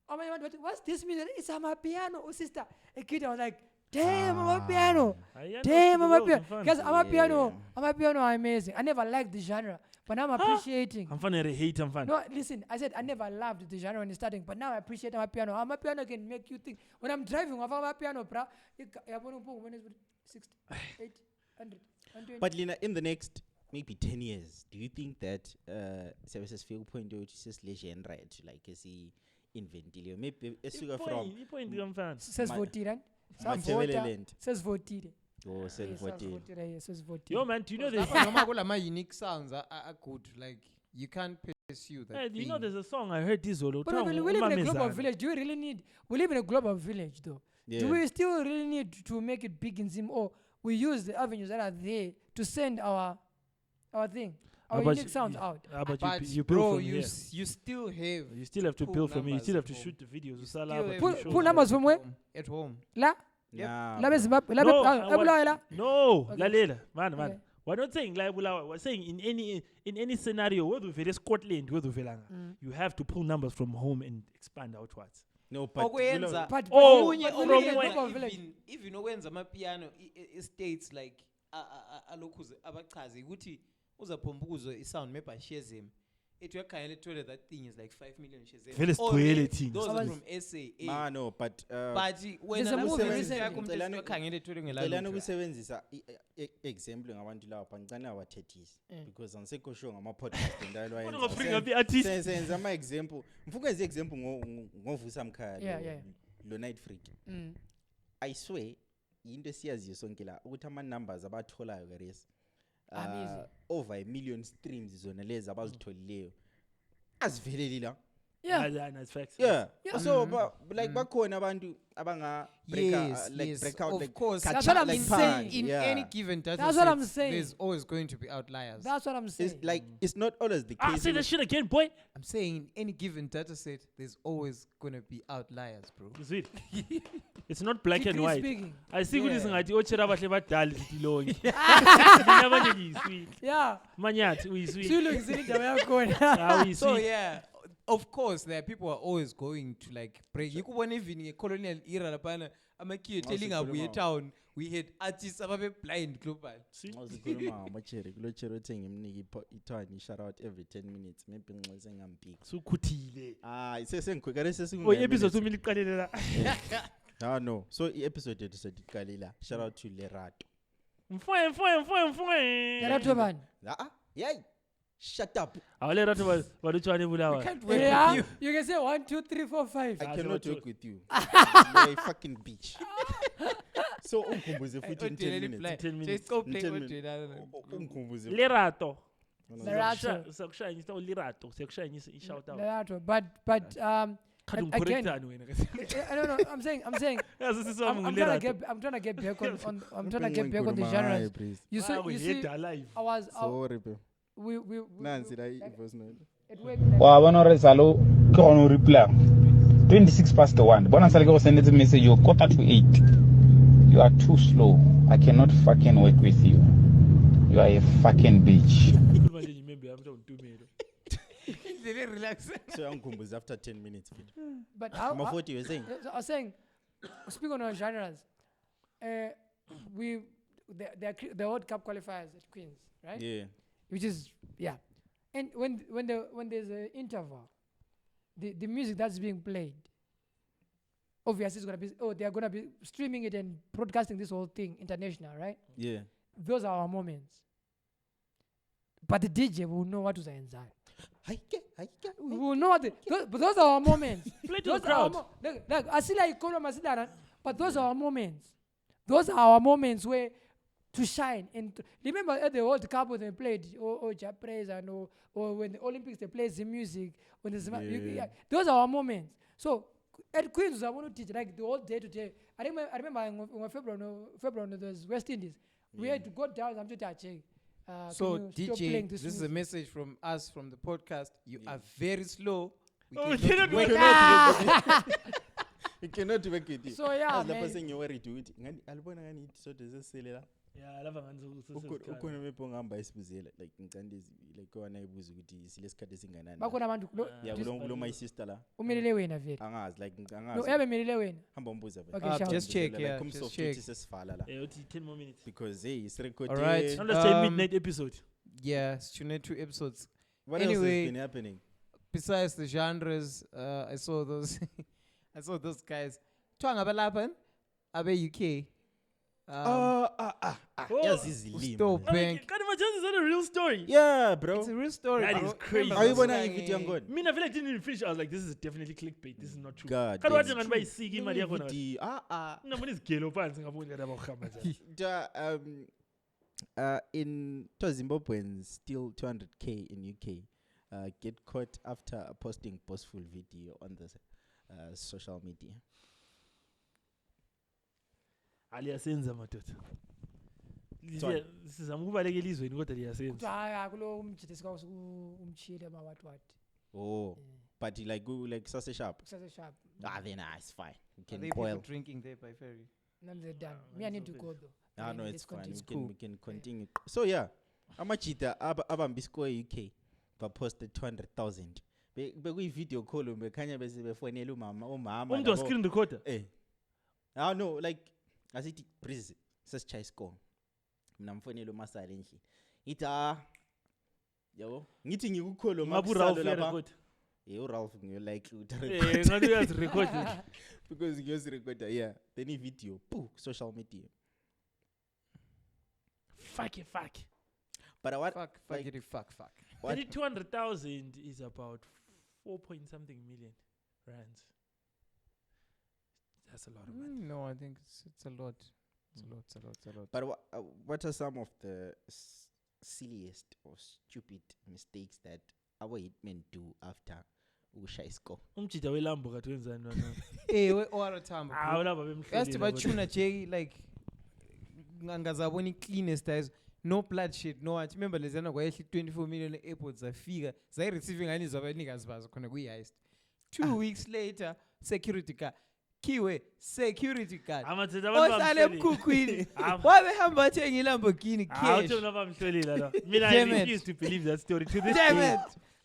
Amanye abantu bathi, what's this music? It's amapiano, sister. A kid, I was like, damn, amapiano. Damn, amapiano. Guys, amapiano are amazing. I never liked the genre, but now I'm appreciating. I'm fun hate I'm fun No, listen, I said I never loved the genre when it's starting, but now I appreciate amapiano. Amapiano can make you think. When I'm driving, I have amapiano, bro. When it's 60, 80, 100, 120. But Lina, in the next maybe 10 years, do you think that services feel point to just legend right? Like is he inventilio? Maybe from point mfana Says voted, Mathebeleland. says voted. Oh, says voted. yo man do you know Because this noma kula unique sounds are good. Like you can't pursue that. hey, do you know thing. there's a song I heard this all But we live in a global village. Do we really need? We live in a global village, though. Yeah. Do we still really need to make it big in Zim, or we use the avenues that are there to send our thing, our but unique sounds out? but But you bro, build from you here. you still have You still have to pull build from here. You still have to numbers shoot the videos. You Usala, still but have you to show Pull them. numbers from where? at home. La, Nah, la bro. Zimbabwe, la No, Ebulawayo la. No, Okay. lalela, man. Okay. We're not saying like we're saying in any scenario where you feel Scotland, where you feel you have to pull numbers from home and expand outwards. No, but Okwenza But Oh, we Okunye- live from in a where- global village. even okwenza amapiano states like alokhu abachazi ukuthi uzaphomba ukuzwe isound maybe ashezem ethi uyakhangela ethole that thing is like 5 million shezem. Vele sigcwele thina. Those are Abaz- from SA. Ma, no, but But There's a movie recently. uyakhangela ethole ngicela ngelalo. ukusebenzisa example ngabantu laba ngicane awathethise because angisekho sure ngama-podcast Kodwa bring up i-artist. senza ama-example mfukenze example ngovusa mkhaya Yeah. lo night freak I swear into esiyaziyo sonke la ukuthi ama-numbers abatholayo karesi Amazing. over 1 million streams zona lezi abazitholileyo aziveleli la Yeah. That's facts. yeah Yeah. so like bakhona abantu abanga Yes, like yes, break out of like course. catch That's what up, I'm like saying. punch, In yeah. any given data That's what I'm set, saying. there's always going to be outliers. That's what I'm saying. It's like it's not always the case. Say that shit again, boy. I'm saying in any given data set, there's always going to be outliers, bro. Is it? It's not black and Degree white. speaking. I see ukuthi Yeah. singathi ochera abahle badala sitilonke. Mina manje ngiyisweet. Yeah. Manyathi uyisweet. Silungisile indaba yakhona. Ah So uyisweet. yeah, of course, there are people who are always going to like break. You could one even in colonial era, lapana amakiyo telling Awusikhuluma. we town we had artists ababe blind global. Awuzikhuluma ngamacherry kulo cherry othe ngimnike ithani shout out every 10 minutes maybe ngixe ngampiki Sukhuthile. sengikhwekare Oh episode umile iqalele la. no so i-episode yethu sediqale la shout out to Lerato Mfoye. Yarato bani? yay shut up Awale rato balutshwane bulawa. Can't wait Yeah. with you. You can say 1, 2, 3, 4, 5. I Ah, cannot so work with you you're a fucking bitch so ungikhumbuze futhi in 10 minutes 10 minutes. Just go In play 10 what minutes. you know. Ungikhumbuze Lerato. Lerato. Sakushayisa ulirato, sakushayisa i-shout out. Lerato. But again, Khadumkhoreka wena kasi. no, I'm saying, Yazi sisi wami I'm ngulera. trying to get back on I'm trying to Bring get back on the Nkurumaye, genres. please. You see, We hate alive. I was Sorry, bro. we Nancy, like, that was not. it worked like, wa bona re salo ke gone o reply 26 past 1 bona sale ke go send a message you 7:45 you are too slow I cannot fucking work with you you are a fucking bitch Khuluma nje nyimembe yami utumelo. Very relaxed. So Yankumbu's after 10 minutes. but Maforty, you were saying? I was saying, speaking on our genres, the World Cup qualifiers at Queens, right? Yeah. Which is and when there's an interval, the music that's being played, obviously they are gonna be streaming it and broadcasting this whole thing international, right? Yeah. Those are our moments. But the DJ will know what to say inside. We will know what but those are our moments. Play to Those the are our crowd. like asila ikono masila, but those are our moments. Those are our moments where to shine. And remember at the World Cup when they played or Japanese and or when the Olympics they play the music when those are our moments. So at Queens I want to teach like the whole day to day. I remember in February there's West Indies. We had to go down and check. So can you stop DJ, playing this this is a music? message from us from the podcast. You are very slow. We Oh, cannot cannot wait. You cannot work with you. So yeah, As the man. person you worry to it. Alibona ngani so does it sell Yeah, lava ngani so. ukhona mepo ngihamba isibuzela like ngicandezi like kwana ibuza ukuthi silesikhathi singanani bakhona abantu ya kulo my sister la umelele wena vele angazi like no angazi yabe melele wena hamba umbuza vele Okay, shout. Just check, like yeah. kumsoft Just check. uthi sesivala la Eh, uthi 10 more minutes. because hey it's recorded. All right. Now let's say Um, midnight episode. Yeah, it's 2 episodes. What else Anyway, has been happening? Besides the genres, I saw those. I saw those guys. Twanga balapan, abe UK. Yes, easy. Stop. Bank. Kanimajani is that a real story? Yeah, bro. It's a real story. That bro. is crazy. Remember Are you those gonna guy- video on God? Mina vile I didn't even finish. I was like, this is definitely clickbait. This is not true. God. Kanti wathi damn. ngani bayisiki imali yakho na. Video. Ngabona izigelo phansi ngabona kada bakhamba njani. In to Zimbabweans still 200k in UK get caught after posting boastful video on the social media. Aliyasenza madoda. Sorry. Sizama ukubalekela izweni kodwa liyasenza. hayi kulo umjide umchile mawatwathi Oh, but like sausage sharp. kusase sharp Then it's fine. We Are can they people boil. drinking there by ferry? none they're done me I need to go though. No, Let's it's fine. continue. We can continue. So yeah, amachita abambisco UK posted 200,000. Bekuyi video call bekhanya bese befonela umama Umuntu was screen recorder. no like asithi Kbrizzy sesichaya score. Mina mfonela umasale endlini. Ithi yabo ngithi ngikukholo Ngabu Ralph lapha. record. Ralph like Eh, ngathi uyazi record. because he was recorder, yeah. Then video, pooh, social media. Fuck. But what? Fuck. What? 200,000 is about 4 point something million rands. That's a lot of money. No, I think it's a lot. It's a lot. But what are some of the silliest or stupid mistakes that our hitmen do after ushaya score? Umjida welambo kathi wenzani wena? Hey, owarothamba. Ah, ulaba bemhlelile. Yazi bachuna J like ngangazabona cleanest eyes. No bloodshed, no what. Remember lezana kwayehli 24 million airports zafika. Zay receiving ngani zabanikazi bazo khona kuyi-heist. 2 weeks later, security guard. Kiwe, security guard. Amatheta abantu Osale bamhlelile. emkhukhwini. Wabehamba athenga iLamborghini Ah, cash. uthi ulaba bamhlelile la. Mina Damn I it. refuse to believe that story to this Damn day. it.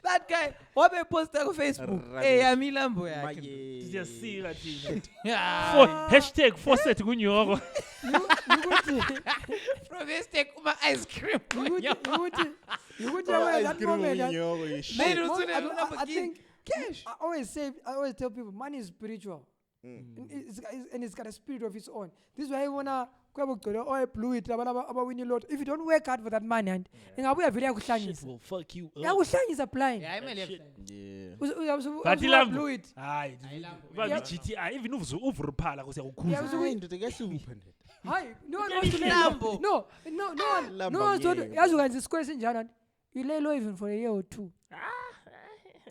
That guy, wabeposta ku Facebook. Rubbish. Yami iLambo yakhe. Siyasika thina. Yeah. Hashtag faucet kunyoko. From hashtag uma ice cream. You would that moment that- Made Mo- usune I iLamborghini think cash. I always tell people money is spiritual. And it's got a spirit of its own. This is why I wanna blew it abawini lot. If you don't work hard for that money and ingabuya vele Shit yakuhlanyisa. will fuck you up. Yakuhlanyisa blind. Yeah, I may Shit. Yeah. Bathi Uyabuya Lambo. blew it. Hayi. Ba Yeah. GTI even uvuruphala kuse Yeah, ukhuza. Hi, no one Yeah, wants to yeah. lay Lambo. No one. No one's told. Lamborghini. Yazi kanzi isikwele sinjalo. You lay low even for a year or two.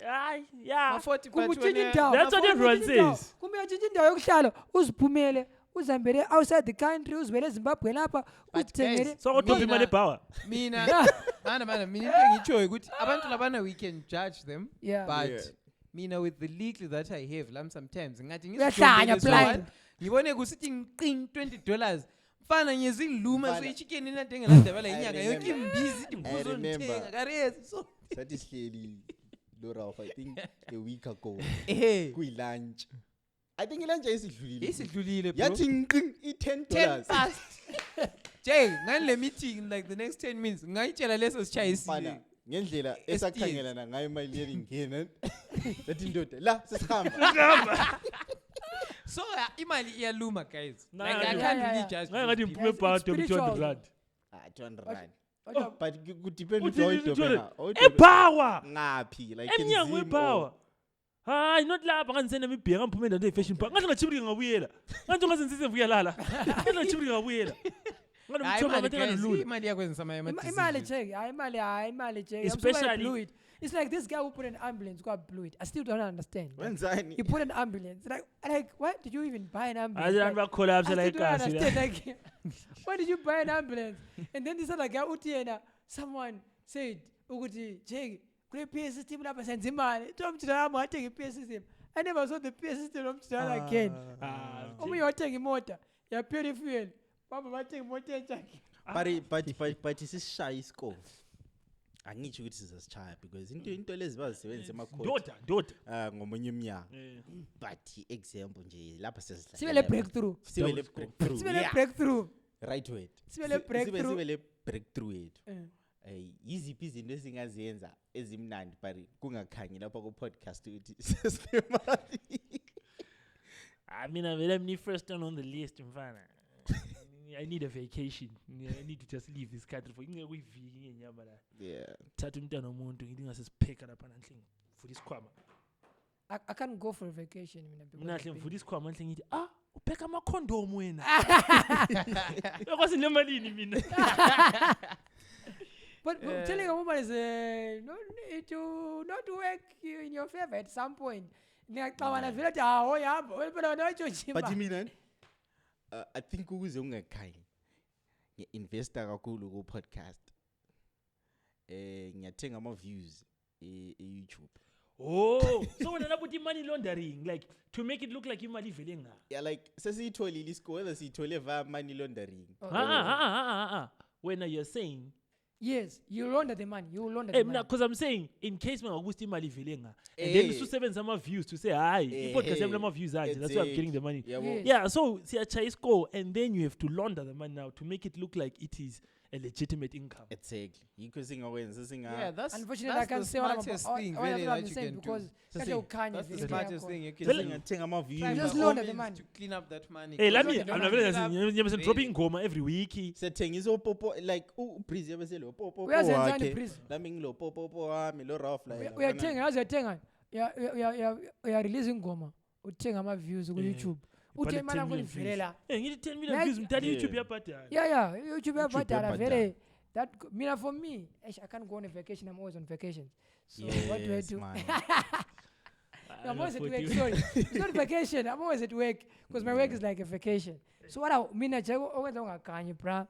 Yeah. Maforty, but Kukutshintsha when, indawo. That's what everyone Kukutshintsha indawo. says. Kumele atshintshe indawo yokuhlala uzibhumele uzihambele outside the country uzivele eZimbabwe lapha But uzithengele. guys, So what do you Mina- mean power? mina into engitshoyo ukuthi abantu labana we can judge them, Yeah. but Yeah. mina with the legal that I have, sometimes ngathi Uyahlanya blind. ngibone kusithi ngiqing $20 mfana ngiyeziluma so Mfana. ichicken inatenga landabala I inyanga remember. yonke imbizi I ndibuzonithenga remember. karezi so Sathi sihleli lo Ralph, I think a week ago. Kuyi-lunch. I think i-lunch ayisidlulile. isidlulile bro. Yathi nqing i-$10. 10 past Jay ngale meeting in like the next 10 minutes ngayitshela leso sichayisile Mfana, ngendlela esakhangelana ngayo imali yelingena. Yathi indoda la sesihamba. so imali iyaluma guys Nah, like I yeah, can't yeah, really yeah. judge Ngeke ngathi these ngiphume people. power It's to spiritual. 200 rand. 200 rand. What But kudepend Uthi ukuthi ngitshole, awudobhe epower. ngaphi, like Emnyango in Zim wepower. or- Hayi not lapha nganisena imibheka ngiphume endaweni fashion park. Ngathi ngachibuli ngabuyela. Ngathi ungazenze vuyalala. Ngathi ngachibuli ngabuyela. Ngathi Hayi, mthoma imali, abathenga guys, nolula. imali yakwenza Imali check, imali check. Especially- It's like this guy who put an ambulance got blew it. I still don't understand. Wenzani? He put an ambulance. Like why did you even buy an ambulance? Ayi Like, collapse I like still don't kasi. understand. Like, why did you buy an ambulance? And then this other guy, Utiena, someone said, Uguti, Jay, great PS system, lapha senza imali. Tom Chidama, I take a PS system. I never saw the PS system of Chidama again. Omunye wathenga imota, yaphere fuel. Baba bathenga imota entsha. But isishaya iscore. Angitsho ukuthi sizasichaya because into lezi bazisebenzisa emakhodi Ndoda. ngomunye umnyaka. But example nje lapha sesihlala. Sibele breakthrough. Sibele breakthrough. Sibele Yeah. breakthrough. Right word. Sibele breakthrough. Sibele breakthrough yethu. Eh. Yiziphi izinto esingaziyenza ezimnandi but kungakhanyi lapha ku podcast ukuthi sesinemali. I mean, I'm the first one on the list, mfana. I need a vacation. I need to just leave this country for ingekuyiviki ngenyama la. Yeah. Thatha umntwana womuntu ngithi ngasesipheka lapha nanhlenge. Futhi isikhwama. I can't go for a vacation. Mina hle mvuthi isikhwama nanhlenge ngithi upheka ama condom wena. Yakwasi nemalini mina. But telling a woman is not to work in your favor at some point. But you mean I think ukuze ungakhanyi ngi-investa kakhulu ku podcast. Ngiyathenga ama views e-YouTube. Oh, so when I put money laundering, like to make it look like imali vele nga. Yeah, like sesiyitholile iscore whether siyithole via money laundering. When you're saying yes, you launder the money. You launder the money. because I'm saying in case mangakusti imali vele nga. And then ususebenza ama views to say hi, podcast yami ama views anje. That's why I'm getting the money. Yeah, Yes. Yeah, so siyachaya score and then you have to launder the money now to make it look like it is a legitimate income. exactly. Yikho singakwenza Yeah, that's Unfortunately, I can't the say what I'm smartest about. thing What really I'm that you saying can because do. that's See, how Kanye That's the is smartest thing you can Vele do. ngathenga ama Try views. Just by launder all the means money. to clean up that money. Hey, let Clean me. up I'm the not money. going to Really. dropping ngoma every week. Sethengisa opopo like uBreezy yabesele opopo Uyazenzani wakhe. Breezy? Nami ngilo popo wami lo Ralph la. uyathenga uya release ingoma uthenga ama views ku YouTube uthe imali yakho ivelela Hey, ngithi 10 million Like- views mtali Yeah. YouTube yabhadala. yeah YouTube yabhadala yabhadala. vele that mina for me I can't go on a vacation. I'm always on vacation, so what do I do? No, I'm always at work. Sorry, it's not vacation. I'm always at work because my work is like a vacation. So what I mean, bruh.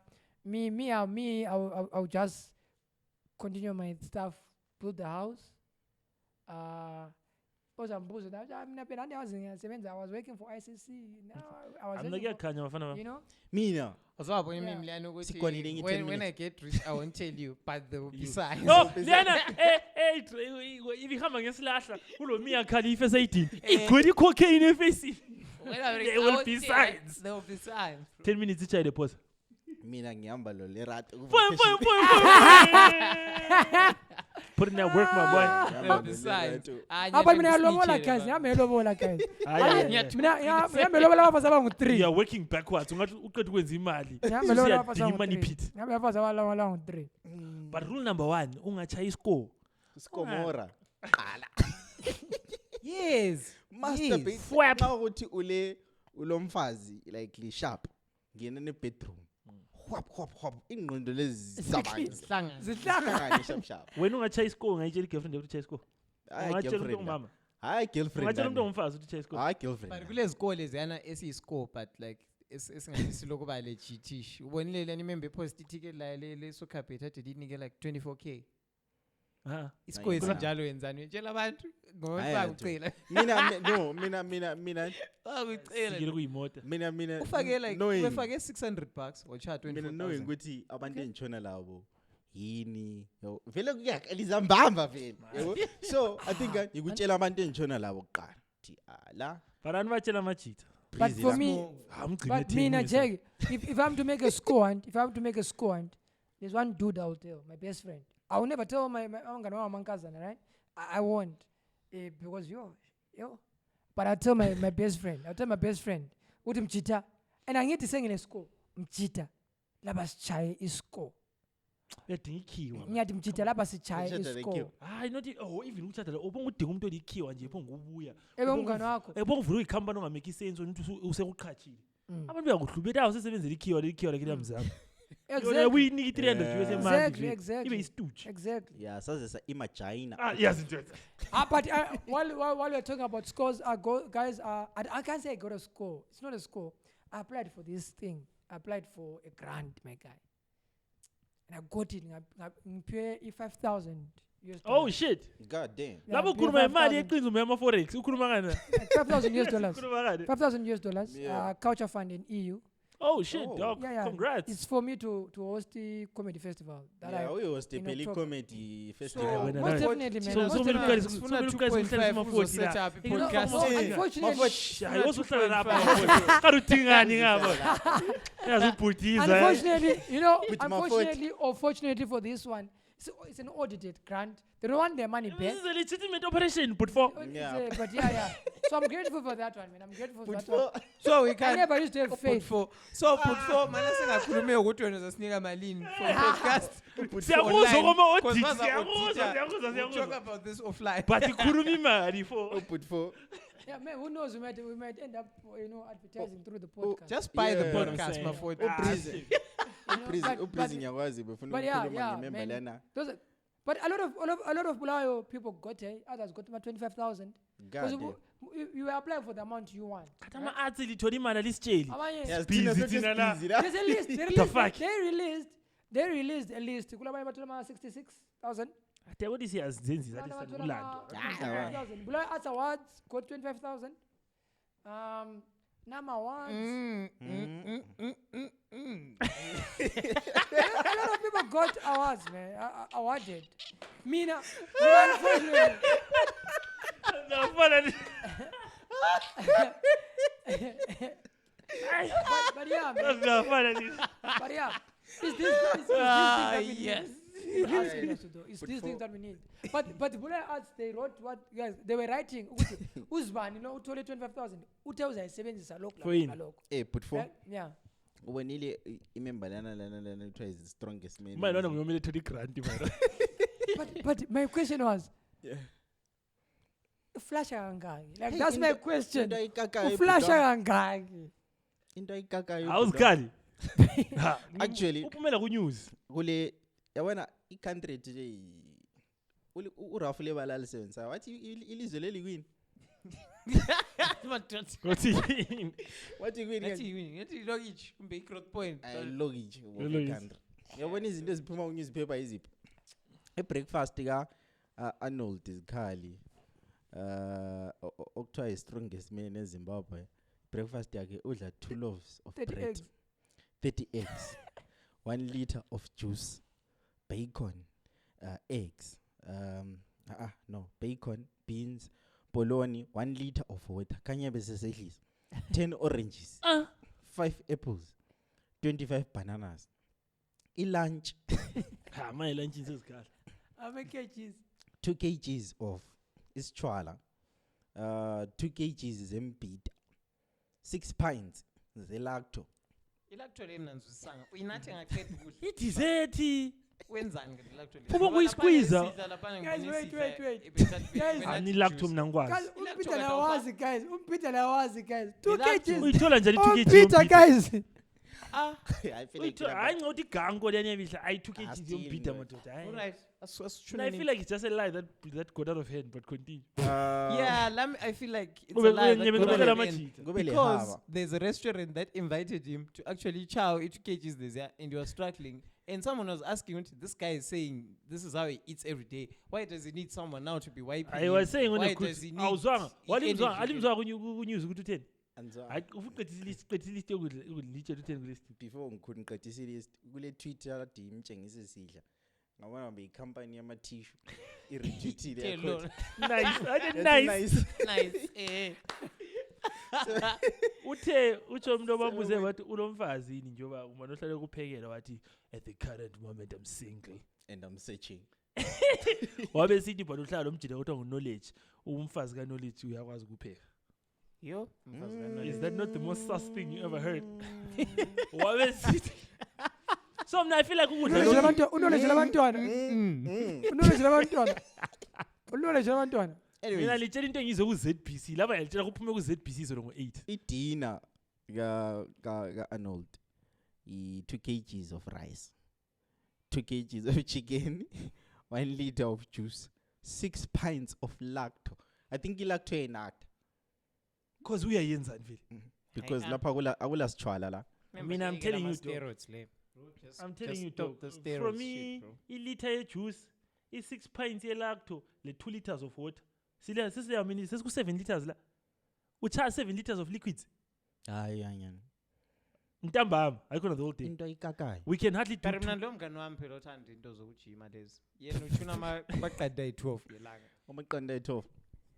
I'll just continue my stuff, build the house. I was working for ICC. Now I was I'm not working going to kanya you know. Mina. Yeah. Sikwani lenye 10 When I minutes. get rich, I won't tell you, but there will be signs. No, Liana, ibihamba ngesilahla kulo Mia Khalifa sayidini. Igcwele cocaine efacing. There will be signs. There will be signs. 10 minutes ichayile pause. Mina ngihamba lo le rat. Fire. Put in that work, my boy. There will be signs. Apa mina lobola guys, lobola guys. Mina lobola bafasa bangu 3. You are working backwards. Ungathi uqeda ukwenza imali. Lobola bafasa Udinga bangu money 3. pit. Bafasa bangu 3. But rule number 1, ungachaya score. Skomora. Yes. Masturbate. Swap. Now ukuthi ulomfazi like li sharp. Ngena ne bedroom. Hwap. Ingqondo lezi zabantu. Slanga. Zihlanga. Sharp. Wena ungachaya score ungayitshela girlfriend ukuthi chaya score. Hayi Ungatshela umuntu girlfriend. ongumama. Hayi girlfriend. Ungatshela umuntu nani. ongumfazi ukuthi chase Hayi girlfriend. But kule zikole ziyana esiyiscore but like esingathi lokuba le GT. Ubonile leni member post ticket la le soccer bet athi dinike like 24k. Isikole Nice. sinjalo yenzani? Tshela abantu ngoba ucela. Mina Akucela. Sikele kuyimota. mina Ufake like knowing- ufake $600 or cha mina 24,000. knowing ukuthi abantu entshona labo yini yabo vele kuyakalizambamba vele yabo. So I think ngikutshela abantu entshona labo kuqala thi ala Barani batshela amajita. But for me, but me na Jay, if I'm to make a score and there's one dude I will tell, my best friend. I will never tell my cousin, right? I won't. Because yo. But I'll tell my best friend. Uthi mchita. And I need to sing in a score. Mchita. Laba sichaye isko. Bedinga ikhiwa. Ngiyathi mchita laba sichaye Utshata isko. lekhiwa. Hayi not even uthatha la ubonga udinga umuntu olikhiwa nje phongo ubuya. Ebe umngane wakho. Ebonga uvula ikhampani ongamake sense ukuthi usekuqhatshile. Abantu bayakuhlubela awusebenzela ikhiwa lekhiwa mzamo. Exactly. We need 300 US a month. Exactly. Ibe istooge. Exactly. Yeah, saze sa imagina. Yes, it is. But while we're talking about scores, guys, I can't say I got a score. It's not a score. I applied for this thing. I applied for a grant, my guy. And I got it. I pay $5,000 US. Oh shit. God damn. Yeah, Labo pay ukhuluma imali 5,000 eqinza umema forex. Ukhuluma ngani? $5,000 US. Ukhuluma ngani? $5,000 Yeah. culture fund in EU. Oh shit, Oh. dog. Yeah. Congrats. It's for me to host the comedy festival. Yeah, we host a in Peli October. comedy Yeah, festival. when I- Most definitely, man. So Most many definitely. guys Sifuna Maforty 2.5 la. uzo set up You know, podcast. Unfortunately, Hayi usuhlala lapha. Karuthingani ngabo. Yazubhutiza. unfortunately, With my unfortunately or fortunately for this one, it's an audited grant. They don't want their money back. This is a legitimate operation put for. Yeah. But yeah. So I'm grateful for that one, man. I'm grateful for Put that one. for So we I can never used to have put faith. for mana singakhulumi ukuthi wena uzasinika malini for podcast. Siyakuzwa koma Online. audit. 'Cause baza Siyakuzwa. We'll talk about this offline. But ikhuluma imali for. put for Yeah, man. Who knows? We might end up, advertising through the podcast. Just buy the Yeah. podcast, Saying. Maforty. Uprizi. Uprizi ngiyakwazi befuna but yeah, ukukhuluma yeah, ngemembe man. lana. But a lot of Bulawayo people got others got 25,000. Because God damn. you were applying for the amount you want. Khathi ama-arts lithola imali alisitsheli. Abanye- Yes, Busy thina thina la. busy la. There's a list. The fuck? They released a list. Kulabanye bathola 66,000. Ade ukuthi siyazenza Abanye zathi bathola ulando. 25,000. Bulawayo Arts Awards got 25,000. Nama Awards. A lot of people got awards, man. Awarded. Mina, unfortunately. Ngafana ni. But yeah, man. Ngafana ni. But yeah, it's these things that we need. Yes. It's these things that we need. But the Bulawayo Arts, they wrote what, guys, they were writing. Uzban, uthole 25,000. Uthe uzayisebenzisa lokho For yini? nalokho. Put for Yeah. wenile imember lana kuthiwa is the strongest man. Manje lona ngiyomele thola igrant mara. But my question was, Yeah. flasha kangaki? Like Hey, that's my into- question. into ayikakayo Flasha ibhudwa. kangaki? Into ayikakayo. Awuzikhali. Actually- uphumela ku news. Kule yabona i-country nje uRafu lebala lisebenzisa wathi ilizwe leli kwini Ngothi wathi kwini Ngathi Logich kumbe i-Growth Point. logich Logich. country yabona izinto eziphuma ku newspaper iziphi breakfast ka Arnold Zikhali okuthiwa is strongest man eZimbabwe breakfast yakhe udla 2 loaves of 30 bread eggs. 30 eggs 1 liter of juice bacon eggs no bacon beans bologna 1 liter of water kanye bese sehlisa 10 oranges 5 apples 25 bananas lunch my lunch is isikhala. How many kgs? 2 kgs of isichwala 2 kgs zembida 6 pints zelacto Ilactole emnanzusanga. Uyinathi ngaqeda ukudla. Idessert. Wenzani ke ilactole? Uba kuyisqueeze. Guys, wait. Guys, Ani lacto mina Guys, ngikwazi. umpita lawazi, guys. 2 kgs. Uyithola njani 2 kg? Umpita, guys. I feel like I know the gango I took it still beat no. them. Alright. I feel like it's just a lie that got out of hand, but continue. Yeah, I feel like it's a lie that got out of hand. Because there's a restaurant that invited him to actually chow 2 kgs this year, and he was struggling. And someone was asking him, this guy is saying this is how he eats every day. Why does he need someone now to be wiping I was saying, why does he need before ngikho ngiqedisa list kule tweet yakade imtshengisa isidla ngabona mbe icompany yama tissue irejectile yakho nice nice utsho umuntu obambuze wathi ulomfazi yini njoba uma nohlale kuphekela wathi at the current moment I'm single and I'm searching wabe sithi but uhlala lomjida kodwa ngo-knowledge umfazi ka-knowledge uyakwazi ukupheka. Yo, is that not the most sus thing you ever heard? Wabe sithi so mna I feel like ukudla unoleje labantwana mina litshela into engizo ku-ZBC laba yalitshela kuphume ku-ZBC zolo ngo-8 idina ka-Arnold 2 kgs of rice, 2 kgs of chicken, 1 liter of juice, 6 pints of lacto. I think ilacto enata because uyayenza vele because lapha akula sichwala la. Mina I'm telling you I'm telling you from me iliter ye juice, 6 pints ye lacto, le 2 liters of water. Sesiku 7 liters la. Ucha 7 liters of liquids. Ayanyana. Ntambama ayikho the whole day. Into ikakayo. We can hardly do. Mina lo mngani wami phela othanda into zokujima lezi. Yena uthuna amaqanda ay12 ngelanga. Amaqanda ay12.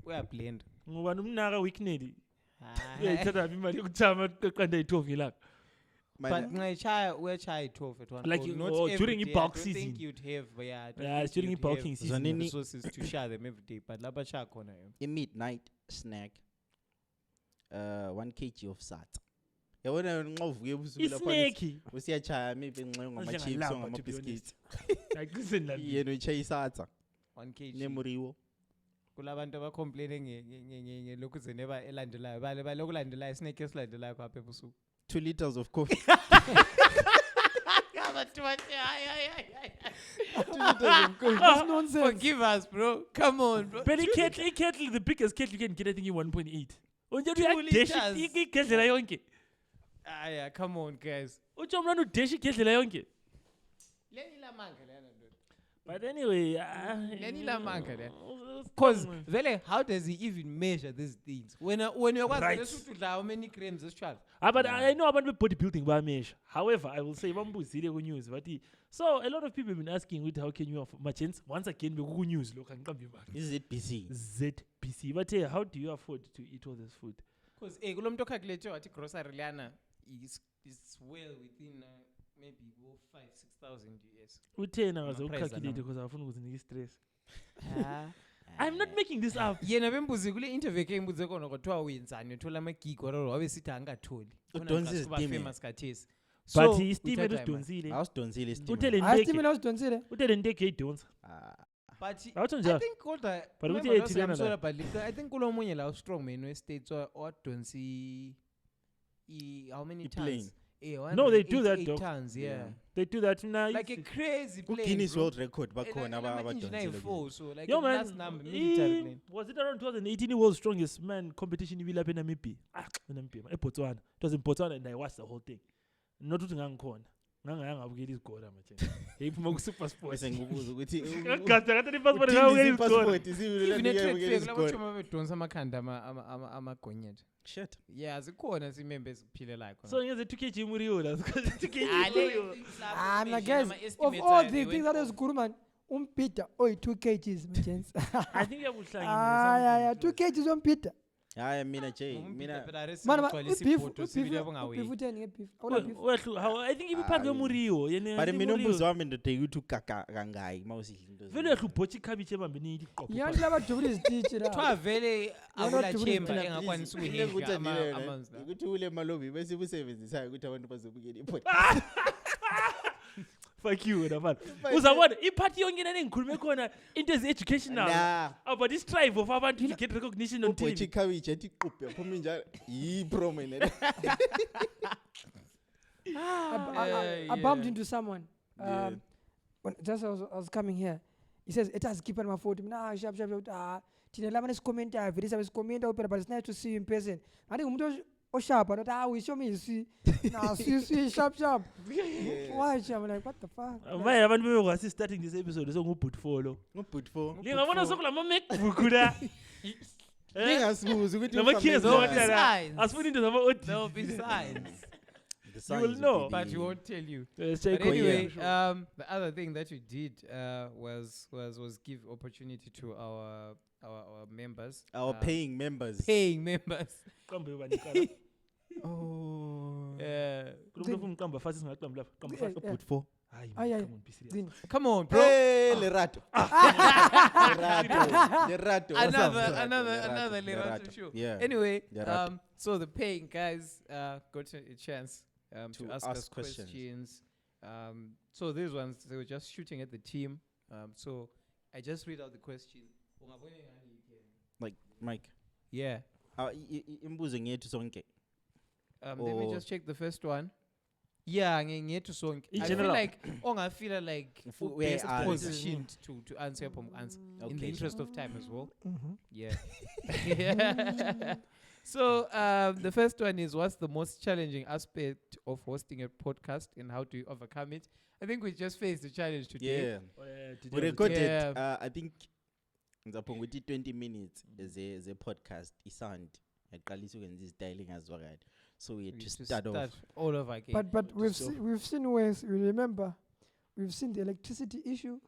Uyablend. Ngoba nomnaka weekend. Uyayithatha imali yokuchama amaqanda ay12 ngelanga. But uyachaya 12 at one like point. Not during the bulk season. I think you'd have it's during the bulking season. Resources to share them every day, but laba share khona a midnight snack 1 kg of sat. Yabona nxa uvuke ebusuku lapha usiyachaya maybe nxa ngama chips or ngama biscuits. Like listen la. Yena uchaya isatsa 1 kg. Nemuriwo. Kulabantu abacomplaine ngelokhu zeneba elandelayo. Bale lokulandelayo snack esilandelayo kwapha ebusuku. 2 liters of coffee. 2 liters of coffee. That's nonsense. Forgive us, bro. Come on, bro. But kettle, the biggest kettle you can get, I think, 1.8. 2 liters. Kettle yonke. Yeah, come on, guys. Ucho mna deshi kettle yonke. Leni la manga lena. But anyway, leni la manga lena. Cause vele, how does he even measure these things? When you're how many grams of child? But I know about bodybuilding by measure. However, I will say bambuzile ku news. But so a lot of people have been asking with how can you afford merchants? Once again, we go news. Look, is it ZBC? ZBC. But how do you afford to eat all this food? Because kulomntu calculator wathi grocery lana is well within maybe 5,000-6,000 US. Utena was calculated because I found was in stress. I'm not making this up. Yena bembuzi kule interview ke imbuze kona kodwa uyenzani uthola ama gig or wabe sithi angatholi. Udonsiwe famous kathesi. But he still udonzile. Awudonzile steam. Utele ndeke. Utele ndeke idonsa. But I think kodwa but I think kulomunye la strongman we states or donsi how many tons? No, they do that though. Tons, yeah. They do that now. Like a crazy plane. Guinness World Record bakhona abadonsile. So like yo, man, last number military plane. Was it around 2018 the world's strongest man competition in Namibia? Botswana. It was in Botswana and I watched the whole thing. Not to ngangikhona. Ngangabukela isigora manje. Eyiphuma ku super sports. Bese ngibuza ukuthi ngada passport ngabukela isigora. Even a trade fair lapho choma bedonsa amakhanda amagonyela. Shit. Yeah, zikhona simembe esiphilelayo khona. So ngeze 2 kg muriyo la. 2 kg muriyo. I guess of all the things that is good man. Umpita 2 kgs mjens. I think yabuhlangene. Yeah, 2 kgs umpita. Hayi mina mina mana beef uteni beef how I think ibiphandwe muriyo yena but mina umbuzo wami ndothi ukuthi ukaka kangayi mawusidla into vele yahlubothi cabbage ebambeni iqopho yani laba jobula izitishi la twa vele akula chamber engakwanisa ukuhehla amanzi ukuthi ule malobi bese usebenzisayo ukuthi abantu bazobukela ipodcast. Fuck you, man. Uzabona iphathi yonke nani ngikhulume khona into educational about this strive of abantu to get recognition on TV. Ubochi cabbage ethi quphe phuma njalo yi prominent. I bumped into someone. Yeah. When just I was coming here. He says, "It has keep on Maforty." Nah, sharp. Tina Lamanes comment. I've read comment open, but it's nice to see you in person. I think sharp. I don't we show me you see. Nah, see sharp. Why? I'm like, what the fuck? I haven't been starting this episode. So go put follow. Put for. Linga wana sokula make bukuda. Linga Nama kids There will over be there. signs. As put into the OT. There will be signs. You will know. But we won't tell you. But But anyway, the other thing that we did was give opportunity to our members. Our paying members. Paying members. Oh. Put for. Come on, bro. Hey, Lerato. Lerato. Another Lerato show. Yeah. Anyway, Lerato. so the paying guys got a chance to ask us questions. questions. So these ones, they were just shooting at the team. So I just read out the question. Like Mike. Yeah. Imbuzo ngethu sonke. Let me just check the first one. Yeah, ngethu sonke. In I general. feel like I feel like Where best are- positioned to answer answer in the Okay. interest of time as well. Mm-hmm. Yeah. Yeah. So the first one is, what's the most challenging aspect of hosting a podcast and how do you overcome it? I think we just faced the challenge today. Yeah. We recorded, Yeah. I think, 20 minutes as a podcast. Sound. Styling as well. So we We just to start off. all over again. But we've So- we've seen ways. You remember, we've seen the electricity issue.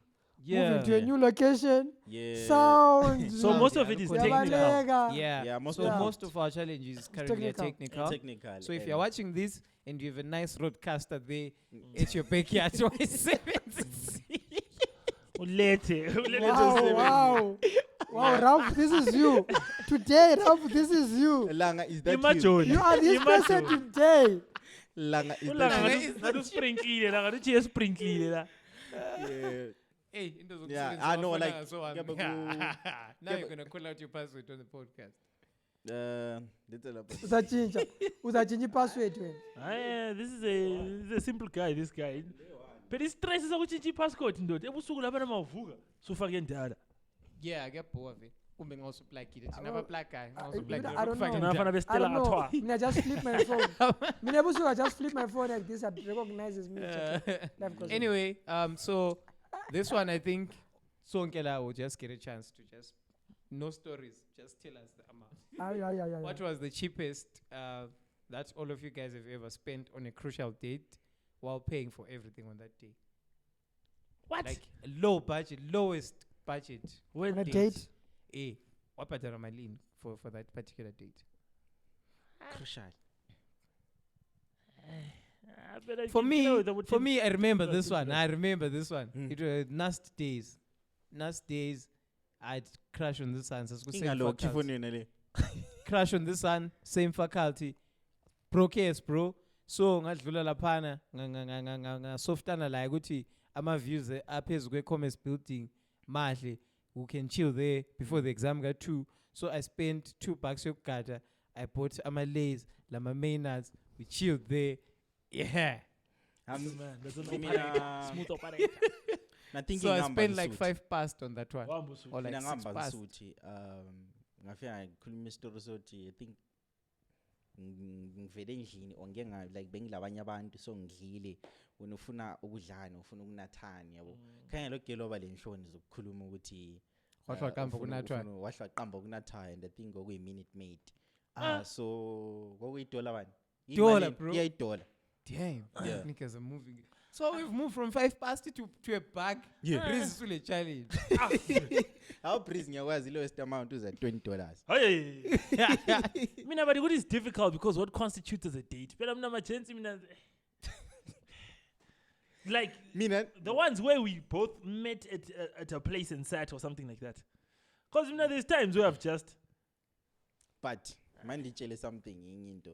yeah. Moving to a new location. Yeah. Sound. So most of it is technical. Yeah. Yeah, most so of it. most of our challenges currently are technical. technical. So if and- you're watching this and you have a nice roadcaster there at your backyard, 27. Wow, Ralph, this is you. Today, Ralph, this is you. Langa, is that you? Imagine. You are this person today. Langa, is Langa, that is that you? Sprinkle you? Hey, into Yeah, zokusebenza I know, amafoni like, angasohambi. yeah, but Now you're gonna call out your password on the podcast. Let's elaborate. Uzachinja password wena. This is a simple guy, this guy. But he stresses ukuthi passport ndoda. Ebusuku lapha namavuka. So fake ndala. Yeah, ngiyabhowa ve. Kumbe ngawusuplugile thina abaplug guy. I don't know. Nafana I bestela don't know. atwa. I just flip my phone. I just flip my phone like this. It recognizes me. Live question. Anyway, so this one I think Sonkela will just get a chance to just no stories. Just tell us the amount. Yeah. What was the cheapest that all of you guys have ever spent on a crucial date while paying for everything on that day? What? Like low budget, lowest budget. When On a date? What patara malini for that particular date? Crucial. For me, I remember this one. It was Nast days. I'd crash on this one. Crash on this one, same faculty. Pro case, bro. So ngadlula laphana softana la ukuthi ama views aphezu kwe-commerce building mahle. We can chill there before the exam got 2. So I spent $2 yokugada. I bought amalays, lama maynards. We chilled there. Yeah. Smooth operator. So I spent like 5 past on that one. Or like 6 ngihamba past. ngisuthi ngafika ngikhuluma isitori sothi I think ngivele endlini onke like bengilabanye abantu so ngidlile wena ufuna ukudlana ufuna ukunathana yabo khanya lo girl oba lenhloni zokukhuluma ukuthi Wahlwa qamba kunathana. wahlwa qamba kunathana and I think okuyi minute maid so kokuyidola bani Dollar, bro. yeah idola Damn. Yeah. Niggas are moving. So we've moved from 5 past to a bag. Yeah. This is a challenge. how breeze ngiyakwazi lowest amount uza $20 Hey. Mina but it is difficult because what constitutes as a date? But I'm not like mina the ones where we both met at a place and sat or something like that. Because there's times where I've just but manditshele something enye into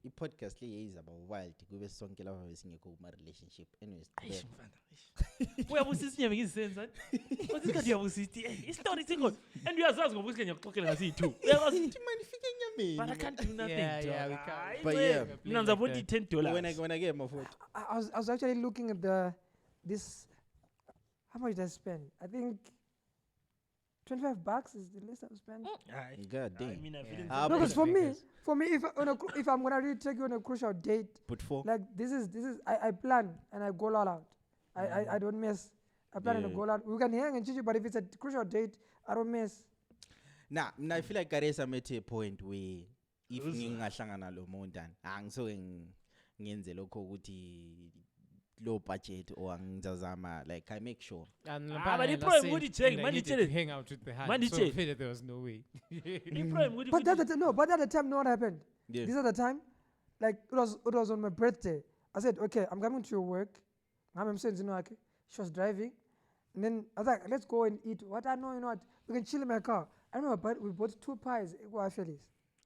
i-podcast le is about wild kube sonke laba besingekho kuma relationship anyways Eish, mfana, uyabusisa inyama ngizisenza wathi kanti uyabusisa istory singo and uyazazi ngoba usike ngiyaxoxela ngasi2 uyazazi man ifike But I can't do nothing. Yeah, we dog. can't. Aye, But man. yeah. Mina Like ngizabona $10. When I get Maforty. I was actually looking at this. How much did I spend? I think $25 is the least I've spent. Aye. God I damn. mean, I feel Ah, No, but because for me, if I'm gonna really take you on a crucial date, Put 4. like this is I plan and I go all out. I don't mess. I plan and I Yeah. go all out. We can hang and chill, but if it's a crucial date, I don't mess. Nah, I feel like Karesa met a point where if Those- ngingahlangana lo muntu angisoke ngenze lokho ukuthi low budget or ngizazama like I make sure. And but the Mpana problem said, with the check, and I money needed check. to hang out with the hand. Money So I check. figured there was no way. But at the time, know what happened? Yeah. This other time, like it was on my birthday. I said, okay, I'm coming to your work. I'm saying, she was driving, and then I was like, let's go and eat. What I know, we can chill in my car. I remember, but we bought 2 pies.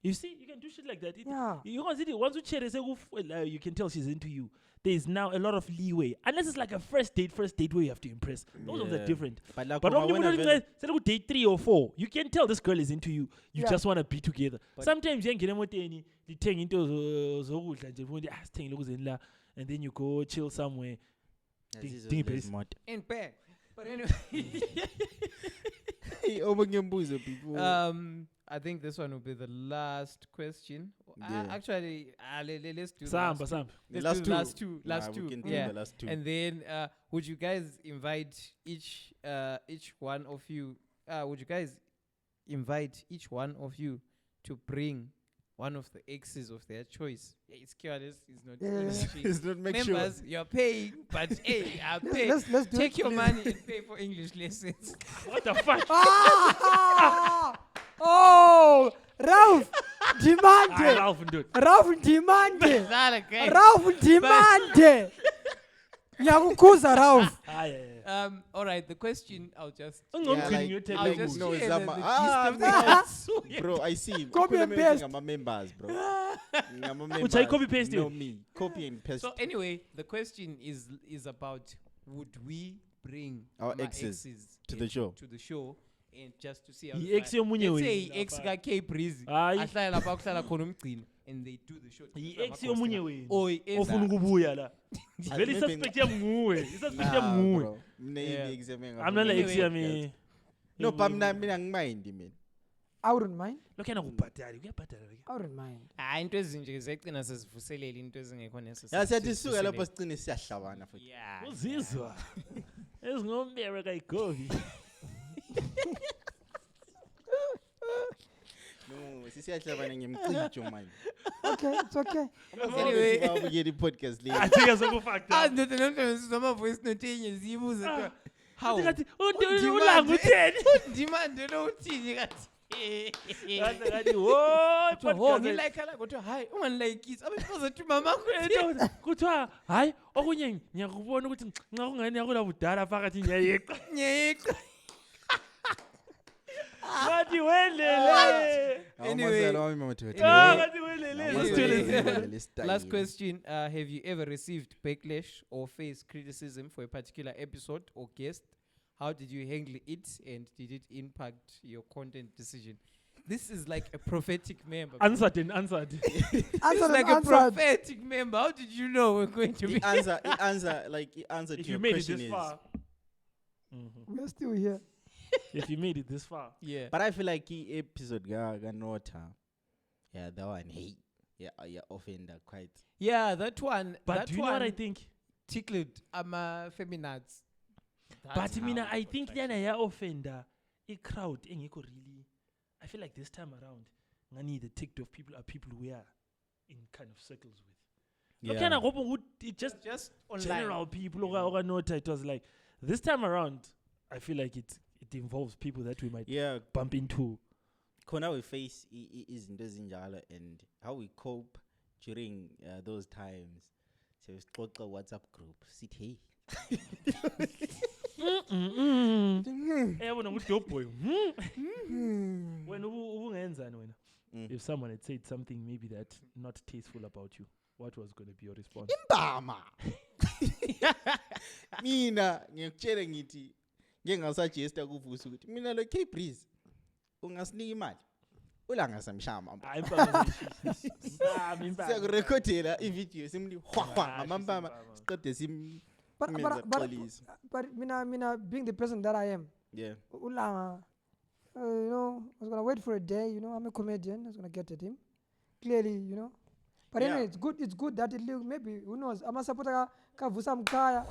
You see, you can do shit like that. Yeah. You can see it. Once you share, you can tell she's into you. There is now a lot of leeway. Unless it's like a first date where you have to impress. Those ones are Yeah. different. But like But only when vele- you date 3 or 4, you can tell this girl is into you. You Yeah. just want to be together. But- Sometimes you can lithenga into zokudla nje ufundi sithenge lokhu zenla, and then you go chill somewhere. Yazizo Ding lezi base. moto. In pair. But anyway. Omunye umbuzo people. I think this one will be the last question. Yeah. Actually, let's do the Samba, last samba. The Let's do the last two. last Nah, two. we can do Yeah. the last 2. And then, would you guys invite each one of you? Would you guys invite each one of you to bring one of the exes of their choice? Yeah, it's careless. It's not. Yeah. It's not make sure. Members, you're paying, but hey, I pay. Let's do Take it, your please. money and pay for English lessons. What the fuck? Oh, Ralph I Ndimande. love dude. Ralph Ndimande. Not okay. Ralph Ndimande. Ngiyakukuza Ralph. Ah, yeah. All right. The question I'll just. like- You tell I'll them just no, share it's the Zama. gist of the Ah, answer. bro, I see. Copy and Ukhuluma paste. ngama members, bro. Ngama Which I members, copy paste no you. me. Copy and paste. So anyway, the question is about would we bring Our my exes to in- the show. to the show and just to see how Yi-ex yomunye let's say wenu ex lapha. ka Kbrizzy Hayi. ahlala lapha kuhlala khona umgcini and they do the show Yi-ex yomunye wenu. or Ofuna ukubuya la. Vele maybe- suspect yami nguwe. Suspect Nah, yami nguwe. bro. Mna Yeah. yimi exam engafuni I'm not like ex Anyway. yami. No, but mina ngimind mina. I wouldn't mind. Lokho yana kubhadala, kuyabhadala ke. I wouldn't mind. hayi into ezinje ziyagcina sezivuselela into ezingekho necessary Ya siyathi suka lapho sicine siyahlabana futhi. yeah Uzizwa. Ezingombereka igovi. No, sisiyahlabana ngemcijo manje. Okay, it's okay. Anyway. Bawubukela i-podcast le. Athika sokufactor. ndoda nomntwana sizama voice note enye ziyibuza kuthiwa how Ngathi Undimande. ulanga utheni? Ndimande lo uthini kathi Ngathi wo ho ngilike la kuthiwa hayi unganilayikisi abepozathi mama kwethu kuthiwa hayi okunye ngiyakubona ukuthi nxa kungani yakula budala phakathi ngiyayeqa ngiyeqa ngathi welele Anyway. Awumazala wami mama Thwethe. ngathi welele Anyway. Lesitayile. Last question. Have you ever received backlash or faced criticism for a particular episode or guest? How did you handle it and did it impact your content decision? This is like a prophetic member. answered and answered This is Answer like a answered. prophetic member. How did you know we're going to be? The answer to if your you made it question this is. far We're still here. if you made it this far Yeah. But I feel like the episode ga Nota. Yeah, that one. Hey. Yeah, offender quite. Yeah, that one. but that do you know one what I think tickled feminazis. but mina I think lena ya offender a crowd engekho really I feel like this time around ngani the ticked of people are people we are in kind of circles with Yeah. it just online. general people or nota it was like this time around I feel like it involves people that we might Yeah. bump into Khona we face izinto ezinjalo and how we cope during those times. So sixoxa WhatsApp group. Sit hey. yabona ngudobhoy wena ubungenzani wena if someone had said something maybe that not tasteful about you what was going to be your response Bama. Mina ngiyakutshela ngithi ngeke ngasuggesta kuvusa ukuthi mina lo Kbrizzy ungasinika imali. ulanga samshama Hayi impama. siyakurekhodela ivideo simli hwahwa ngamampama siqede sim but mina being the person that I am, yeah ulanga, you know, I was gonna wait for a day. You know, I'm a comedian. I was gonna get at him. Clearly, you know. But Yeah. anyway, it's good. It's good that it maybe who knows. I'm a supporter. Kavusa mkaya.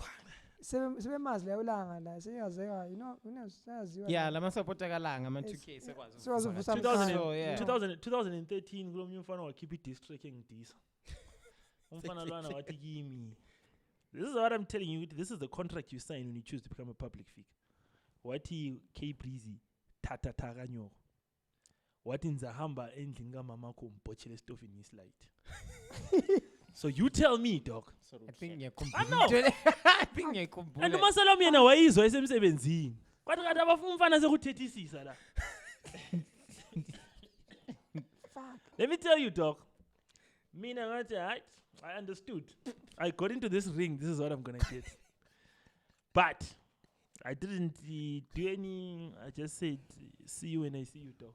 Sebe mazle ulanga la. Seyazeka. You know. Who knows? Yeah, lama support akalanga ama 2K sekwazi. So as of 2013 kulo mnye umfana wakhipha i-district engidisa. Umfana lwana wathi kimi. This is what I'm telling you. This is the contract you sign when you choose to become a public figure. Wathi Kbrizzy tata takanyoko. Wathi nzahamba endlini kamamako mbotshele stove in his light. So you tell me, dog. I think ngiyakhumbula. I know. I think ngiyakhumbula. And umasalamu yena wayizwa esemsebenzini. Kwathi kade abafuna umfana sekuthethisisa la. Let me tell you, dog. Mina ngathi hayi, I understood. I got into this ring. This is what I'm gonna get. But I didn't do any. I just said, see you when I see you, dog.